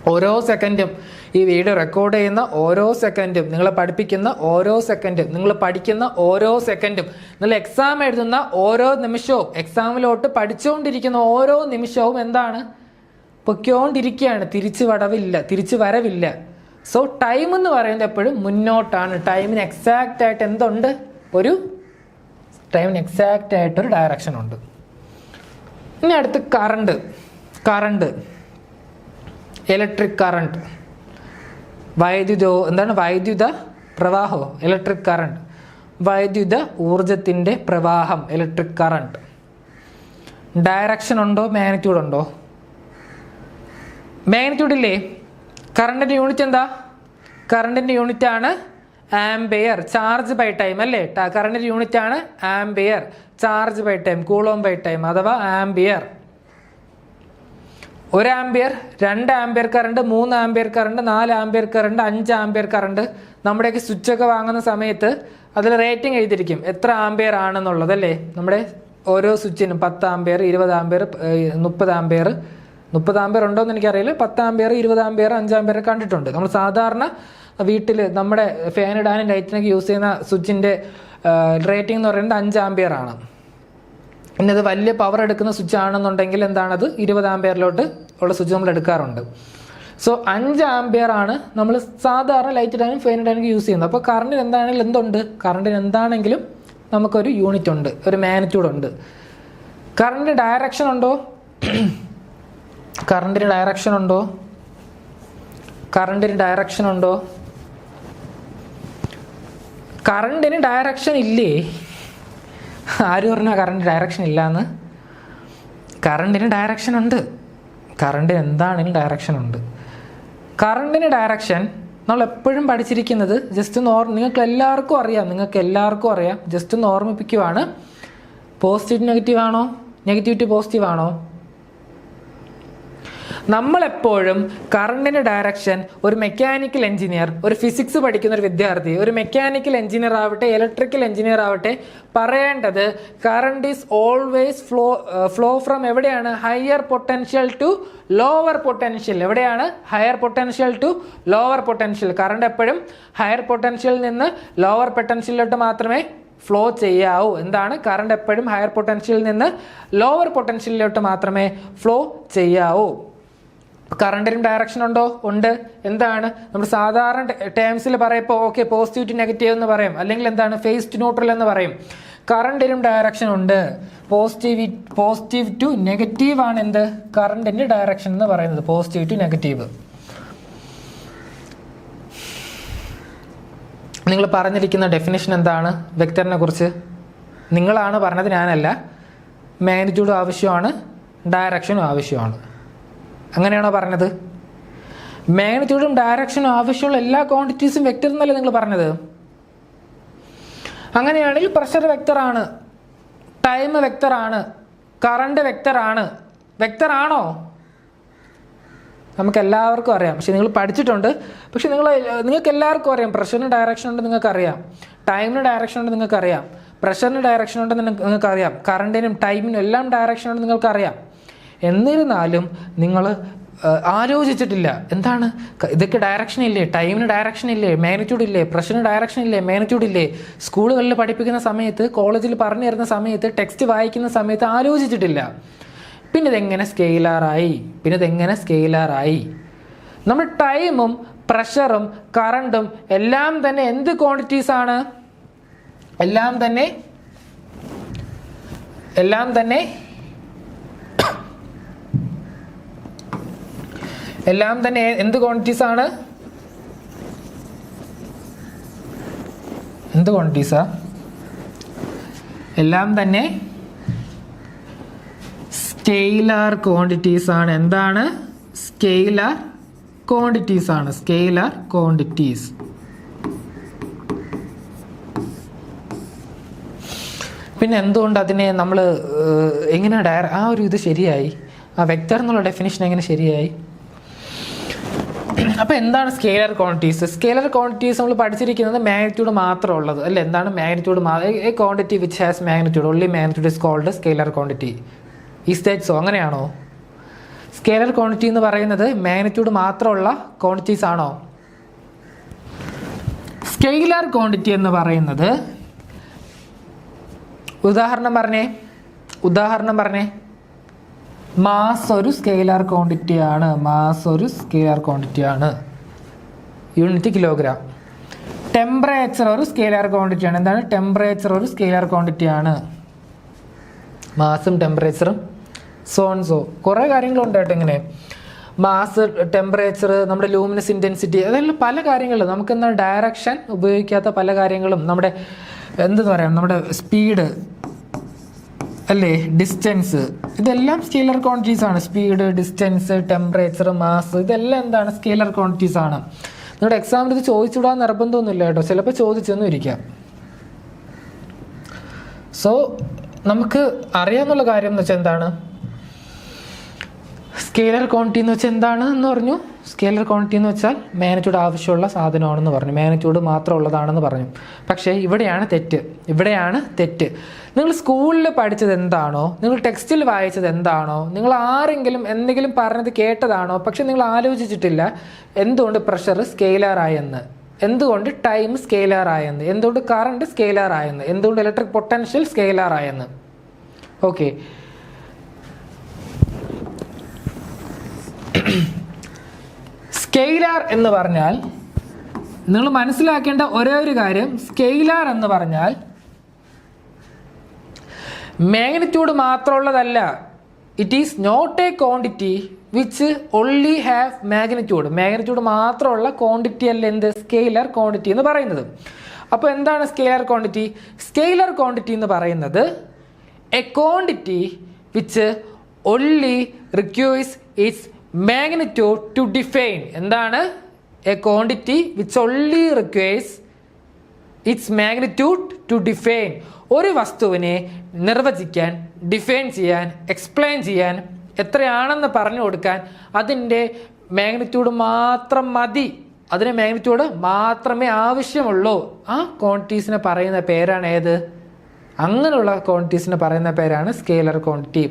ഓരോ സെക്കൻഡും, ഈ വീഡിയോ റെക്കോർഡ് ചെയ്യുന്ന ഓരോ സെക്കൻഡും, നിങ്ങളെ പഠിപ്പിക്കുന്ന ഓരോ സെക്കൻഡും, നിങ്ങൾ പഠിക്കുന്ന ഓരോ സെക്കൻഡും, നിങ്ങൾ എക്സാം എഴുതുന്ന ഓരോ നിമിഷവും, എക്സാമിലോട്ട് പഠിച്ചുകൊണ്ടിരിക്കുന്ന ഓരോ നിമിഷവും എന്താണ്? പൊയ്ക്കൊണ്ടിരിക്കുകയാണ്. തിരിച്ചു വരവില്ല. സോ ടൈം എന്ന് പറയുന്നത് എപ്പോഴും മുന്നോട്ടാണ്. ടൈമിന് എക്സാക്റ്റ് ആയിട്ട് എന്തുണ്ട്? ടൈമിന് എക്സാക്റ്റ് ആയിട്ടൊരു ഡയറക്ഷൻ ഉണ്ട്. ഇനി അടുത്ത് കറണ്ട്, ഇലക്ട്രിക് കറണ്ട്, വൈദ്യുത പ്രവാഹമോ? ഇലക്ട്രിക് കറണ്ട്, വൈദ്യുത ഊർജത്തിൻ്റെ പ്രവാഹം, ഇലക്ട്രിക് കറണ്ട്. ഡയറക്ഷൻ ഉണ്ടോ? മാഗ്നിറ്റ്യൂഡ് ഉണ്ടോ? മാഗ്നിറ്റ്യൂഡ് ഇല്ലേ? കറണ്ടിൻ്റെ യൂണിറ്റ് എന്താ? കറണ്ടിൻ്റെ യൂണിറ്റ് ആണ് ആംബിയർ, ചാർജ് ബൈ ടൈം അല്ലേ? കറണ്ടിൻ്റെ യൂണിറ്റ് ആണ് ampere, charge by time, coulomb by time അഥവാ ampere. 1 ampere, 2 ampere current, 3 ampere current, 4 ampere current, 5 ampere current. നമ്മുടെയൊക്കെ സ്വിച്ചൊക്കെ വാങ്ങുന്ന സമയത്ത് അതിൽ റേറ്റിംഗ് എഴുതിയിരിക്കും എത്ര ആംബിയർ ആണെന്നുള്ളത് അല്ലേ? നമ്മുടെ ഓരോ സ്വിച്ചിനും 10 ആംബിയർ, 20 ആംബിയർ, 30 ആംബിയർ. 30 ആംബിയർ ഉണ്ടോ എന്ന് എനിക്കറിയില്ല. 10 ആംബിയർ, 20 ആംബിയർ, 5 ആംബിയർ കണ്ടിട്ടുണ്ട്. നമ്മൾ സാധാരണ വീട്ടിൽ നമ്മുടെ ഫാൻ ഇടാനും ലൈറ്റിനൊക്കെ യൂസ് ചെയ്യുന്ന സ്വിച്ചിൻ്റെ റേറ്റിംഗ് എന്ന് പറയുന്നത് 5 ആംബിയർ ആണ്. പിന്നെ അത് വലിയ പവർ എടുക്കുന്ന സ്വിച്ച് ആണെന്നുണ്ടെങ്കിൽ എന്താണത്? 20 ആംബിയറിലോട്ട് ഉള്ള സ്വിച്ച് നമ്മൾ എടുക്കാറുണ്ട്. സോ 5 ആംബിയർ ആണ് നമ്മൾ സാധാരണ ലൈറ്റ് ഇടാനും ഫാൻ ഇടാനും യൂസ് ചെയ്യുന്നത്. അപ്പോൾ കറണ്ടിന് എന്താണെങ്കിലും എന്തുണ്ട്? കറണ്ടിന് എന്താണെങ്കിലും നമുക്കൊരു യൂണിറ്റ് ഉണ്ട്, ഒരു മാഗ്നിറ്റ്യൂഡ് ഉണ്ട്. കറണ്ടിന് ഡയറക്ഷൻ ഉണ്ടോ? കറണ്ടിന് ഡയറക്ഷൻ ഉണ്ടോ? കറണ്ടിന് ഡയറക്ഷൻ ഉണ്ടോ? കറണ്ടിന് ഡയറക്ഷൻ ഇല്ലേ? ആര് പറഞ്ഞാൽ കറണ്ട് ഡയറക്ഷൻ ഇല്ല എന്ന്? കറണ്ടിന് ഡയറക്ഷൻ ഉണ്ട്. കറണ്ടിന് എന്താണെങ്കിലും ഡയറക്ഷൻ ഉണ്ട്. കറണ്ടിന് ഡയറക്ഷൻ നമ്മൾ എപ്പോഴും പഠിച്ചിരിക്കുന്നത് ജസ്റ്റ് നിങ്ങൾക്ക് എല്ലാവർക്കും അറിയാം, ജസ്റ്റ് ഒന്ന് ഓർമ്മിപ്പിക്കുവാണ്. പോസിറ്റീവ് നെഗറ്റീവ് ആണോ? നെഗറ്റിവിറ്റി പോസിറ്റീവ് ആണോ? നമ്മളെപ്പോഴും കറണ്ടിൻ്റെ ഡയറക്ഷൻ ഒരു മെക്കാനിക്കൽ എഞ്ചിനീയർ, ഒരു ഫിസിക്സ് പഠിക്കുന്ന ഒരു വിദ്യാർത്ഥി, ഒരു മെക്കാനിക്കൽ എഞ്ചിനീയർ ആവട്ടെ, ഇലക്ട്രിക്കൽ എഞ്ചിനീയർ ആവട്ടെ, പറയേണ്ടത് current is always flow from എവിടെയാണ്? Higher potential to lower potential. എവിടെയാണ്? Higher potential to lower potential. Current എപ്പോഴും ഹയർ പൊട്ടൻഷ്യലിൽ നിന്ന് ലോവർ പൊട്ടൻഷ്യലിലോട്ട് മാത്രമേ ഫ്ലോ ചെയ്യാവൂ. എന്താണ്? കറണ്ട് എപ്പോഴും ഹയർ പൊട്ടൻഷ്യലിൽ നിന്ന് ലോവർ പൊട്ടൻഷ്യലിലോട്ട് മാത്രമേ ഫ്ലോ ചെയ്യാവൂ. കറണ്ടിനും ഡയറക്ഷൻ ഉണ്ടോ? ഉണ്ട്. എന്താണ്? നമ്മൾ സാധാരണ ടേംസിൽ പറയുമ്പോൾ ഓക്കെ പോസിറ്റീവ് ടു നെഗറ്റീവ് എന്ന് പറയും, അല്ലെങ്കിൽ എന്താണ് ഫേസ് ടു ന്യൂട്രൽ എന്ന് പറയും. കറണ്ടിനും ഡയറക്ഷൻ ഉണ്ട്. പോസിറ്റീവ് ടു നെഗറ്റീവ് ആണ് എന്ത്? കറണ്ടിൻ്റെ ഡയറക്ഷൻ എന്ന് പറയുന്നത്. Positive to negative. നിങ്ങൾ പറഞ്ഞിരിക്കുന്ന ഡെഫിനിഷൻ എന്താണ് വെക്ടറിനെ കുറിച്ച്? നിങ്ങളാണ് പറഞ്ഞത്, ഞാനല്ല. മാഗ്നിറ്റ്യൂഡും ആവശ്യമാണ്, ഡയറക്ഷനും ആവശ്യമാണ്. അങ്ങനെയാണോ പറഞ്ഞത്? മാഗ്നിറ്റ്യൂഡും ഡയറക്ഷനും ആവശ്യമുള്ള എല്ലാ ക്വാണ്ടിറ്റീസും വെക്ടർ എന്നല്ലേ നിങ്ങൾ പറഞ്ഞത്? അങ്ങനെയാണെങ്കിൽ പ്രഷർ വെക്ടറാണ്, ടൈം വെക്ടറാണ്, കറണ്ട് വെക്ടറാണ്. വെക്ടർ ആണോ? നമുക്ക് എല്ലാവർക്കും അറിയാം. പക്ഷെ നിങ്ങൾ പഠിച്ചിട്ടുണ്ട്. പക്ഷെ നിങ്ങൾക്ക് എല്ലാവർക്കും അറിയാം പ്രഷറിന് ഡയറക്ഷൻ ഉണ്ട്, നിങ്ങൾക്കറിയാം. ടൈമിന് ഡയറക്ഷൻ ഉണ്ട്, നിങ്ങൾക്കറിയാം. പ്രഷറിന് ഡയറക്ഷൻ ഉണ്ടെന്ന് നിങ്ങൾക്കറിയാം. കറണ്ടിനും ടൈമിനും എല്ലാം ഡയറക്ഷൻ ഉണ്ട്, നിങ്ങൾക്കറിയാം. എന്നിരുന്നാലും നിങ്ങൾ ആലോചിച്ചിട്ടില്ല. എന്താണ് ഇതൊക്കെ ഡയറക്ഷൻ ഇല്ലേ, ടൈമിന് ഡയറക്ഷൻ ഇല്ലേ, മാഗ്നിറ്റ്യൂഡ് ഇല്ലേ, പ്രഷറിന് ഡയറക്ഷൻ ഇല്ലേ, മാഗ്നിറ്റ്യൂഡ് ഇല്ലേ? സ്കൂളുകളിൽ പഠിപ്പിക്കുന്ന സമയത്ത്, കോളേജിൽ പറഞ്ഞു തരുന്ന സമയത്ത്, ടെക്സ്റ്റ് വായിക്കുന്ന സമയത്ത് ആലോചിച്ചിട്ടില്ല. പിന്നെ ഇതെങ്ങനെ സ്കെയിലാറായി? നമ്മുടെ ടൈമും പ്രഷറും കറണ്ടും എല്ലാം തന്നെ എന്ത് ക്വാണ്ടിറ്റീസ് ആണ്? എല്ലാം തന്നെ എന്ത് ക്വാണ്ടിറ്റീസ് ആണ്? എന്ത് ക്വാണ്ടിറ്റീസാ? എല്ലാം തന്നെ സ്കെയിലാർ ക്വാണ്ടിറ്റീസ് ആണ്. എന്താണ്? സ്കെയിലാർ ക്വാണ്ടിറ്റീസ് ആണ്. Scalar quantities. പിന്നെ എന്തുകൊണ്ട് അതിനെ നമ്മൾ എങ്ങനെ ആ ഒരു ഇത് ശരിയായി? ആ വെക്റ്റർ എന്നുള്ള ഡെഫിനിഷൻ എങ്ങനെ ശരിയായി? അപ്പോൾ എന്താണ് സ്കെയിലർ ക്വാണ്ടിറ്റീസ്? സ്കെയിലർ ക്വാണ്ടിറ്റീസ് നമ്മൾ പഠിച്ചിരിക്കുന്നത് മാഗ്നിറ്റ്യൂഡ് മാത്രം ഉള്ളത് അല്ലേ? എന്താണ് magnitude? A quantity which has magnitude, only magnitude is called scalar quantity. Is that so? അങ്ങനെയാണോ? സ്കെയിലർ ക്വാണ്ടിറ്റി എന്ന് പറയുന്നത് മാഗ്നിറ്റ്യൂഡ് മാത്രമുള്ള ക്വാണ്ടിറ്റീസ് ആണോ? സ്കെയിലർ ക്വാണ്ടിറ്റി എന്ന് പറയുന്നത്, ഉദാഹരണം പറഞ്ഞേ. മാസ് ഒരു സ്കെയിലർ ക്വാണ്ടിറ്റി ആണ്. Unit kilogram. ടെമ്പറേച്ചർ ഒരു സ്കെയിലർ ക്വാണ്ടിറ്റി ആണ്. എന്താണ്? ടെമ്പറേച്ചർ ഒരു സ്കെയിലർ ക്വാണ്ടിറ്റി ആണ്. മാസും ടെമ്പറേച്ചറും സോ കുറേ കാര്യങ്ങളുണ്ട് കേട്ടോ. ഇങ്ങനെ മാസ്, ടെമ്പറേച്ചർ, നമ്മുടെ ലൂമിനസ് ഇൻറ്റൻസിറ്റി, അതെല്ലാം പല കാര്യങ്ങളും. നമുക്ക് എന്താണ് ഡയറക്ഷൻ ഉപയോഗിക്കാത്ത പല കാര്യങ്ങളും, നമ്മുടെ എന്തെന്ന് പറയാം, നമ്മുടെ സ്പീഡ് അല്ലേ, ഡിസ്റ്റൻസ്, ഇതെല്ലാം സ്കെയിലർ ക്വാണ്ടിറ്റീസ് ആണ്. സ്പീഡ്, ഡിസ്റ്റൻസ്, ടെമ്പറേച്ചർ, മാസ്, ഇതെല്ലാം എന്താണ്? സ്കെയിലർ ക്വാണ്ടിറ്റീസ് ആണ്. നിങ്ങളുടെ എക്സാമിൽ ഇത് ചോദിച്ചുവിടാൻ നിർബന്ധമൊന്നുമില്ല കേട്ടോ, ചിലപ്പോൾ ചോദിച്ചൊന്നും ഇരിക്കാം. സോ നമുക്ക് അറിയാമെന്നുള്ള കാര്യം എന്ന് വെച്ചാൽ എന്താണ്? സ്കെയിലർ ക്വാണ്ടിറ്റി എന്ന് വെച്ചാൽ എന്താണെന്ന് പറഞ്ഞു. സ്കെയിലർ ക്വാണ്ടിറ്റി എന്ന് വെച്ചാൽ മാഗ്നിറ്റ്യൂഡ് ആവശ്യമുള്ള സാധനമാണെന്ന് പറഞ്ഞു, മാഗ്നിറ്റ്യൂഡ് മാത്രം ഉള്ളതാണെന്ന് പറഞ്ഞു. പക്ഷേ ഇവിടെയാണ് തെറ്റ്. നിങ്ങൾ സ്കൂളിൽ പഠിച്ചത് എന്താണോ, നിങ്ങൾ ടെക്സ്റ്റിൽ വായിച്ചത് എന്താണോ, നിങ്ങൾ ആരെങ്കിലും എന്തെങ്കിലും പറഞ്ഞത് കേട്ടതാണോ, പക്ഷെ നിങ്ങൾ ആലോചിച്ചിട്ടില്ല എന്തുകൊണ്ട് പ്രഷർ സ്കെയിലറായെന്ന്, എന്തുകൊണ്ട് ടൈം സ്കെയിലറായെന്ന്, എന്തുകൊണ്ട് കറണ്ട് സ്കെയിലറായെന്ന്, എന്തുകൊണ്ട് ഇലക്ട്രിക് പൊട്ടൻഷ്യൽ സ്കെയിലറായെന്ന്. ഓക്കെ, സ്കെയിലാർ എന്ന് പറഞ്ഞാൽ നിങ്ങൾ മനസ്സിലാക്കേണ്ട ഒരേ ഒരു കാര്യം, സ്കെയിലാർ എന്ന് പറഞ്ഞാൽ മാഗ്നിറ്റ്യൂഡ് മാത്രമുള്ളതല്ല. It is not a quantity which only have magnitude മാത്രമുള്ള ക്വാണ്ടിറ്റി അല്ല എന്ത്? സ്കെയിലർ ക്വാണ്ടിറ്റി എന്ന് പറയുന്നത്. അപ്പോൾ എന്താണ് സ്കെയിലർ ക്വാണ്ടിറ്റി? സ്കെയിലർ ക്വാണ്ടിറ്റി എന്ന് പറയുന്നത് a quantity which only requires its magnitude to define. എന്താണ്? A quantity which only requires its magnitude to define. ഒരു വസ്തുവിനെ നിർവചിക്കാൻ, ഡിഫൈൻ ചെയ്യാൻ, എക്സ്പ്ലെയിൻ ചെയ്യാൻ, എത്രയാണെന്ന് പറഞ്ഞു കൊടുക്കാൻ അതിൻ്റെ മാഗ്നിറ്റ്യൂഡ് മാത്രം മതി. അതിന് മാഗ്നിറ്റ്യൂഡ് മാത്രമേ ആവശ്യമുള്ളൂ. ആ ക്വാണ്ടിറ്റീസിനെ പറയുന്ന പേരാണ് ഏത്? അങ്ങനെയുള്ള ക്വാണ്ടിറ്റീസിനെ പറയുന്ന പേരാണ് സ്കെയിലർ ക്വാണ്ടിറ്റി.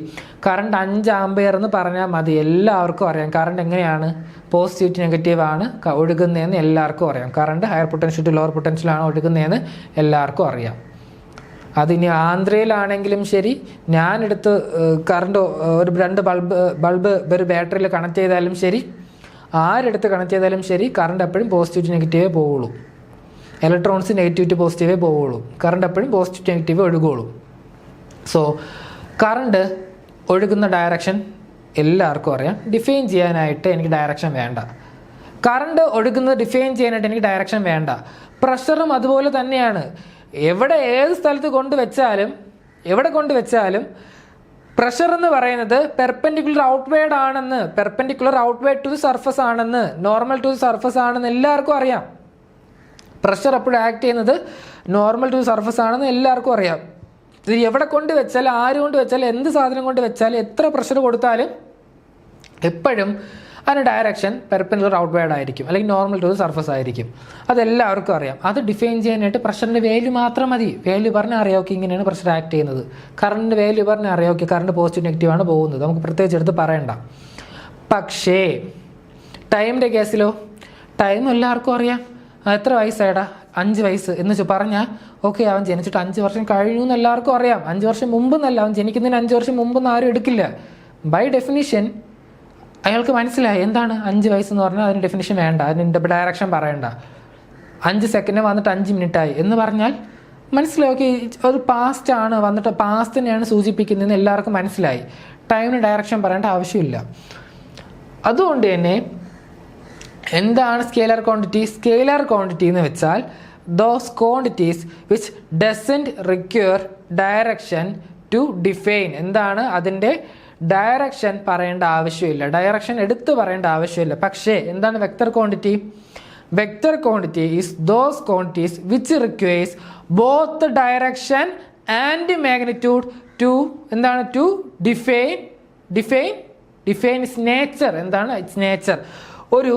കറണ്ട് 5 ആംപിയർ എന്ന് പറഞ്ഞാൽ മതി, എല്ലാവർക്കും അറിയാം. കറണ്ട് എങ്ങനെയാണ്? പോസിറ്റീവ് ടു നെഗറ്റീവ് ആണ് ഒഴുകുന്നതെന്ന് എല്ലാവർക്കും അറിയാം. Current higher potential to lower പൊട്ടൻഷ്യലാണ് ഒഴുകുന്നതെന്ന് എല്ലാവർക്കും അറിയാം. അതിനി ആന്ധ്രയിലാണെങ്കിലും ശരി, ഞാനെടുത്ത് കറണ്ട് ഒരു 2 ബൾബ് ഒരു ബാറ്ററിയിൽ കണക്ട് ചെയ്താലും ശരി, ആരെടുത്ത് കണക്ട് ചെയ്താലും ശരി, കറണ്ട് എപ്പോഴും പോസിറ്റീവ് ടു നെഗറ്റീവേ പോവുള്ളൂ. ഇലക്ട്രോൺസ് നെഗറ്റീവ് ടു പോസിറ്റീവേ പോവുള്ളൂ. കറണ്ട് എപ്പോഴും പോസിറ്റീവ് ടു നെഗറ്റീവേ ഒഴുകുള്ളൂ. സോ കറണ്ട് ഒഴുകുന്ന ഡയറക്ഷൻ എല്ലാവർക്കും അറിയാം. ഡിഫൈൻ ചെയ്യാനായിട്ട് എനിക്ക് ഡയറക്ഷൻ വേണ്ട. കറണ്ട് ഒഴുകുന്നത് ഡിഫൈൻ ചെയ്യാനായിട്ട് എനിക്ക് ഡയറക്ഷൻ വേണ്ട. പ്രഷറും അതുപോലെ തന്നെയാണ്. ഏത് സ്ഥലത്ത് കൊണ്ടുവച്ചാലും പ്രഷർ എന്ന് പറയുന്നത് പെർപെൻഡിക്കുലർ ഔട്ട്വേർഡ് ആണെന്ന്, perpendicular outward to the surface ആണെന്ന്, നോർമൽ ടു ദി സർഫസ് ആണെന്ന് എല്ലാവർക്കും അറിയാം. പ്രഷർ എപ്പോഴും ആക്ട് ചെയ്യുന്നത് നോർമൽ ടു സർഫസ് ആണെന്ന് എല്ലാവർക്കും അറിയാം. ഇത് എവിടെ കൊണ്ട് വെച്ചാലും, ആര് കൊണ്ട് വെച്ചാലും, എന്ത് സാധനം കൊണ്ട് വെച്ചാലും, എത്ര പ്രഷർ കൊടുത്താലും എപ്പോഴും അതിന് ഡയറക്ഷൻ പെർപെൻഡിക്കുലർ ഔട്ട്വേർഡ് ആയിരിക്കും, അല്ലെങ്കിൽ നോർമൽ ടു സർഫസ് ആയിരിക്കും. അതെല്ലാവർക്കും അറിയാം. അത് ഡിഫൈൻ ചെയ്യാനായിട്ട് പ്രഷറിൻ്റെ വാല്യൂ മാത്രം മതി. വാല്യൂ പറഞ്ഞാൽ അറിയാം, ഓക്കെ ഇങ്ങനെയാണ് പ്രഷർ ആക്ട് ചെയ്യുന്നത്. കറണ്ട് വാല്യൂ പറഞ്ഞാൽ അറിയാം, ഓക്കെ കറണ്ട് പോസിറ്റീവ് നെഗറ്റീവ് ആണ് പോകുന്നത്, നമുക്ക് പ്രത്യേകിച്ച് എടുത്ത് പറയണ്ട. പക്ഷേ ടൈമിൻ്റെ കേസിലോ, ടൈം എല്ലാവർക്കും അറിയാം. എത്ര വയസ്സായിടാ, 5 വയസ്സ് എന്ന് പറഞ്ഞാൽ ഓക്കെ അവൻ ജനിച്ചിട്ട് 5 വർഷം കഴിഞ്ഞു എന്ന് എല്ലാവർക്കും അറിയാം. 5 വർഷം മുമ്പ് എന്നല്ല, അവൻ ജനിക്കുന്നതിന് 5 വർഷം മുമ്പൊന്നും ആരും എടുക്കില്ല. ബൈ ഡെഫിനിഷൻ അയാൾക്ക് മനസ്സിലായി എന്താണ് 5 വയസ്സെന്ന് പറഞ്ഞാൽ അതിന് ഡെഫിനിഷൻ വേണ്ട, അതിൻ്റെ ഡയറക്ഷൻ പറയണ്ട. 5 സെക്കൻഡ് വന്നിട്ട് 5 മിനിറ്റായി എന്ന് പറഞ്ഞാൽ മനസ്സിലായി, ഓക്കെ ഒരു പാസ്റ്റ് ആണ് വന്നിട്ട് പാസ്റ്റിനെയാണ് സൂചിപ്പിക്കുന്നതെന്ന് എല്ലാവർക്കും മനസ്സിലായി. ടൈമിന് ഡയറക്ഷൻ പറയേണ്ട ആവശ്യമില്ല. അതുകൊണ്ട് തന്നെ എന്താണ് സ്കേലർ ക്വാണ്ടിറ്റി? സ്കേലർ ക്വാണ്ടിറ്റി എന്ന് വെച്ചാൽ those quantities which doesn't require direction to define. എന്താണ് അതിൻ്റെ ഡയറക്ഷൻ പറയേണ്ട ആവശ്യമില്ല, ഡയറക്ഷൻ എടുത്ത് പറയേണ്ട ആവശ്യമില്ല. പക്ഷേ എന്താണ് vector quantity? Vector quantity is those quantities which requires both direction and magnitude to എന്താണ് to define. Define is nature. എന്താണ് ഇറ്റ്സ് നേച്ചർ. ഒരു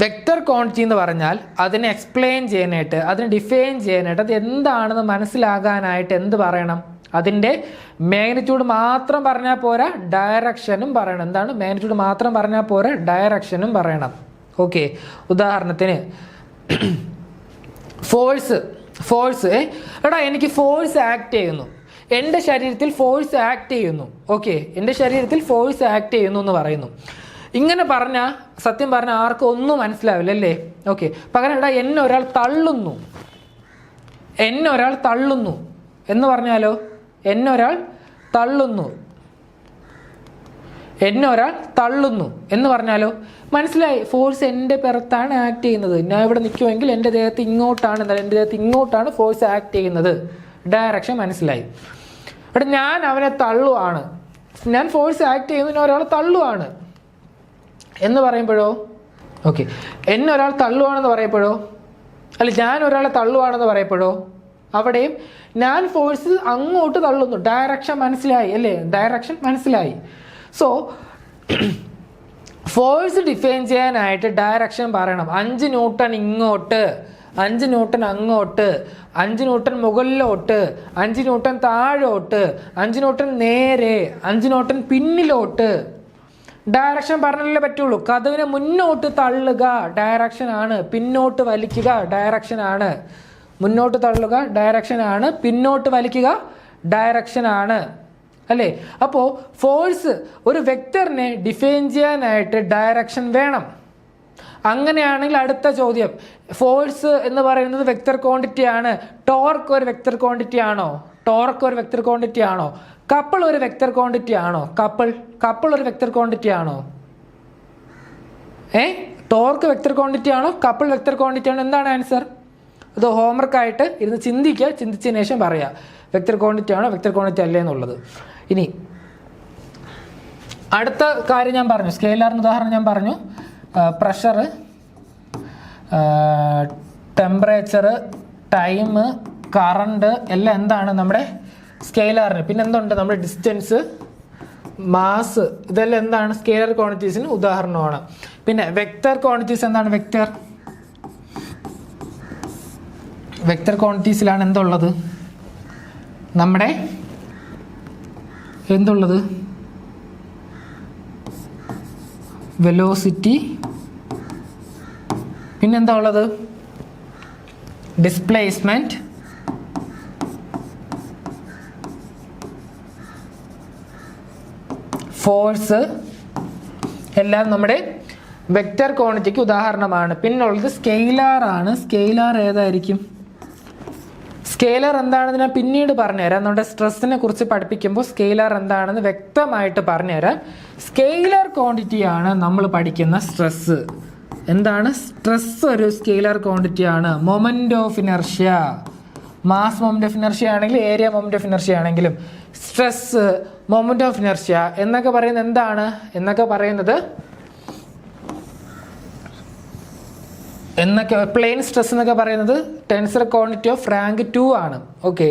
വെക്റ്റർ ക്വാണ്ടിറ്റി എന്ന് പറഞ്ഞാൽ അതിനെ എക്സ്പ്ലെയിൻ ചെയ്യാനായിട്ട്, അതിനെ ഡിഫൈൻ ചെയ്യാനായിട്ട്, അത് എന്താണെന്ന് മനസ്സിലാകാനായിട്ട് എന്ത് പറയണം? അതിൻ്റെ മാഗ്നിറ്റ്യൂഡ് മാത്രം പറഞ്ഞാൽ പോരാ, ഡയറക്ഷനും പറയണം. എന്താണ് മാഗ്നിറ്റ്യൂഡ് മാത്രം പറഞ്ഞാൽ പോരാ, ഡയറക്ഷനും പറയണം. ഓക്കെ, ഉദാഹരണത്തിന് ഫോഴ്സ് എടാ എനിക്ക് ഫോഴ്സ് ആക്ട് ചെയ്യുന്നു, എൻ്റെ ശരീരത്തിൽ ഫോഴ്സ് ആക്ട് ചെയ്യുന്നു. ഓക്കെ, എൻ്റെ ശരീരത്തിൽ ഫോഴ്സ് ആക്ട് ചെയ്യുന്നു എന്ന് പറയുന്നു. ഇങ്ങനെ പറഞ്ഞാൽ സത്യം പറഞ്ഞാൽ ആർക്കും ഒന്നും മനസ്സിലാവില്ല അല്ലേ? ഓക്കെ, പകരം എടാ എന്നെ ഒരാൾ തള്ളുന്നു എന്ന് പറഞ്ഞാലോ, എന്നെ ഒരാൾ തള്ളുന്നു എന്ന് പറഞ്ഞാലോ മനസ്സിലായി, ഫോഴ്സ് എൻ്റെ പുറത്താണ് ആക്ട് ചെയ്യുന്നത്. ഞാൻ ഇവിടെ നിൽക്കുമെങ്കിൽ എൻ്റെ ദേഹത്ത് ഇങ്ങോട്ടാണ് ഫോഴ്സ് ആക്ട് ചെയ്യുന്നത്. ഡയറക്ഷൻ മനസ്സിലായി. എടാ ഞാൻ അവനെ തള്ളുവാണ്, ഞാൻ ഫോഴ്സ് ആക്ട് ചെയ്യുന്നു, ഞാൻ ഒരാൾ തള്ളുവാണ് എന്ന് പറയുമ്പോഴോ, ഓക്കെ എന്നെ ഒരാൾ തള്ളുവാണെന്ന് പറയുമ്പോഴോ, അല്ല ഞാൻ ഒരാളെ തള്ളുവാണെന്ന് പറയുമ്പോഴോ, അവിടെയും ഞാൻ ഫോഴ്സ് അങ്ങോട്ട് തള്ളുന്നു. ഡയറക്ഷൻ മനസ്സിലായി അല്ലേ? ഡയറക്ഷൻ മനസ്സിലായി. സോ ഫോഴ്സ് ഡിഫൈൻ ചെയ്യാനായിട്ട് ഡയറക്ഷൻ പറയണം. 5 ന്യൂട്ടൺ ഇങ്ങോട്ട്, 5 ന്യൂട്ടൺ അങ്ങോട്ട്, 5 ന്യൂട്ടൺ മുകളിലോട്ട്, 5 ന്യൂട്ടൺ താഴോട്ട്, 5 ന്യൂട്ടൺ നേരെ, 5 ന്യൂട്ടൺ പിന്നിലോട്ട്. ഡയറക്ഷൻ പറഞ്ഞാലേ പറ്റുള്ളൂ. കഥവിനെ മുന്നോട്ട് തള്ളുക ഡയറക്ഷൻ ആണ്, പിന്നോട്ട് വലിക്കുക ഡയറക്ഷൻ ആണ്. മുന്നോട്ട് തള്ളുക ഡയറക്ഷൻ ആണ്, പിന്നോട്ട് വലിക്കുക ഡയറക്ഷൻ ആണ് അല്ലേ? അപ്പോൾ ഫോഴ്സ് ഒരു വെക്റ്ററിനെ ഡിഫൈൻ ചെയ്യാനായിട്ട് ഡയറക്ഷൻ വേണം. അങ്ങനെയാണെങ്കിൽ അടുത്ത ചോദ്യം, ഫോഴ്സ് എന്ന് പറയുന്നത് വെക്റ്റർ ക്വാണ്ടിറ്റി ആണ്. ടോർക്ക് ഒരു വെക്റ്റർ ക്വാണ്ടിറ്റി ആണോ? കപ്പിൾ ഒരു വെക്റ്റർ ക്വാണ്ടിറ്റി ആണോ? കപ്പിൾ ഒരു വെക്റ്റർ ക്വാണ്ടിറ്റി ആണോ? ടോർക്ക് വെക്റ്റർ ക്വാണ്ടിറ്റി ആണോ? കപ്പിൾ വെക്റ്റർ ക്വാണ്ടിറ്റി ആണോ? എന്താണ് ആൻസർ? അത് ഹോംവർക്കായിട്ട് ഇരുന്ന് ചിന്തിക്കുക, ചിന്തിച്ചതിന് ശേഷം പറയുക വെക്റ്റർ ക്വാണ്ടിറ്റി ആണോ വെക്റ്റർ ക്വാണ്ടിറ്റി അല്ലേ എന്നുള്ളത്. ഇനി അടുത്ത കാര്യം ഞാൻ പറഞ്ഞു, സ്കെയിലറിന് ഉദാഹരണം ഞാൻ പറഞ്ഞു. പ്രഷർ, ടെമ്പറേച്ചർ, ടൈം, കറണ്ട് എല്ലാം എന്താണ് നമ്മുടെ സ്കെയിലറിന്. പിന്നെ എന്തുണ്ട്? നമ്മുടെ ഡിസ്റ്റൻസ്, മാസ്, ഇതെല്ലാം എന്താണ് സ്കെയിലർ ക്വാണ്ടിറ്റീസിന് ഉദാഹരണമാണ്. പിന്നെ വെക്റ്റർ ക്വാണ്ടിറ്റീസ് എന്താണ്? വെക്റ്റർ ക്വാണ്ടിറ്റീസിലാണ് എന്തുള്ളത്? നമ്മുടെ എന്തുള്ളത്? വെലോസിറ്റി, പിന്നെന്താ ഉള്ളത്? ഡിസ്പ്ലേസ്മെന്റ്, ഫോഴ്സ് എല്ലാം നമ്മുടെ വെക്റ്റർ ക്വാണ്ടിറ്റിക്ക് ഉദാഹരണമാണ്. പിന്നുള്ളത് സ്കെയിലർ ആണ്. സ്കെയിലർ ഏതായിരിക്കും? സ്കെയിലർ എന്താണെന്ന് ഞാൻ പിന്നീട് പറഞ്ഞുതരാം. നമ്മുടെ സ്ട്രെസ്സിനെ കുറിച്ച് പഠിപ്പിക്കുമ്പോൾ സ്കെയിലർ എന്താണെന്ന് വ്യക്തമായിട്ട് പറഞ്ഞുതരാം. സ്കെയിലർ ക്വാണ്ടിറ്റി ആണ് നമ്മൾ പഠിക്കുന്ന സ്ട്രെസ്. എന്താണ് സ്ട്രെസ്? ഒരു സ്കെയിലർ ക്വാണ്ടിറ്റി ആണ്. Moment of inertia, mass moment of inertia ആണെങ്കിലും ഏരിയ മൊമെന്റ് ഓഫ് ഇനർഷ്യ ആണെങ്കിലും സ്ട്രെസ്, മൊമെന്റ് ഓഫ് ഇനർഷ്യ എന്നൊക്കെ പറയുന്നത് എന്താണ്? പ്ലെയിൻ സ്ട്രെസ് എന്നൊക്കെ പറയുന്നത് ടെൻസർ ക്വാണ്ടിറ്റി ഓഫ് റാങ്ക് 2 ആണ്. ഓക്കെ,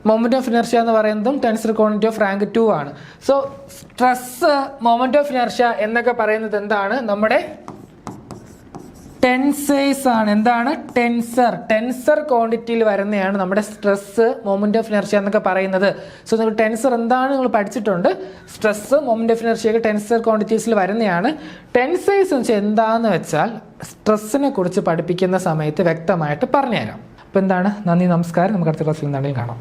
മൊമെന്റ് ഓഫ് ഇനർഷ്യ എന്ന് പറയുന്നതും ടെൻസർ ക്വാണ്ടിറ്റി ഓഫ് റാങ്ക് 2 ആണ്. So stress, moment of inertia എന്നൊക്കെ പറയുന്നത് എന്താണ്? നമ്മുടെ ടെൻസേഴ്സ് ആണ്. എന്താണ്? ടെൻസർ ക്വാണ്ടിറ്റിയിൽ വരുന്നതാണ് നമ്മുടെ സ്ട്രെസ്, മൊമെന്റ് ഓഫ് ഇനർഷ്യ എന്നൊക്കെ പറയുന്നത്. സോ നിങ്ങൾ ടെൻസർ എന്താണ് നിങ്ങൾ പഠിച്ചിട്ടുണ്ട്. Stress, moment of inertia tensor ക്വാണ്ടിറ്റീസിൽ വരുന്നതാണ്. ടെൻസേഴ്സ് എന്ന് വെച്ചാൽ എന്താന്ന് വെച്ചാൽ സ്ട്രെസ്സിനെ കുറിച്ച് പഠിപ്പിക്കുന്ന സമയത്ത് വ്യക്തമായിട്ട് പറഞ്ഞുതരാം. അപ്പോൾ എന്താണ്? നന്ദി, നമസ്കാരം. നമുക്ക് അടുത്ത ക്ലാസ്സിൽ എന്താണെങ്കിലും കാണാം.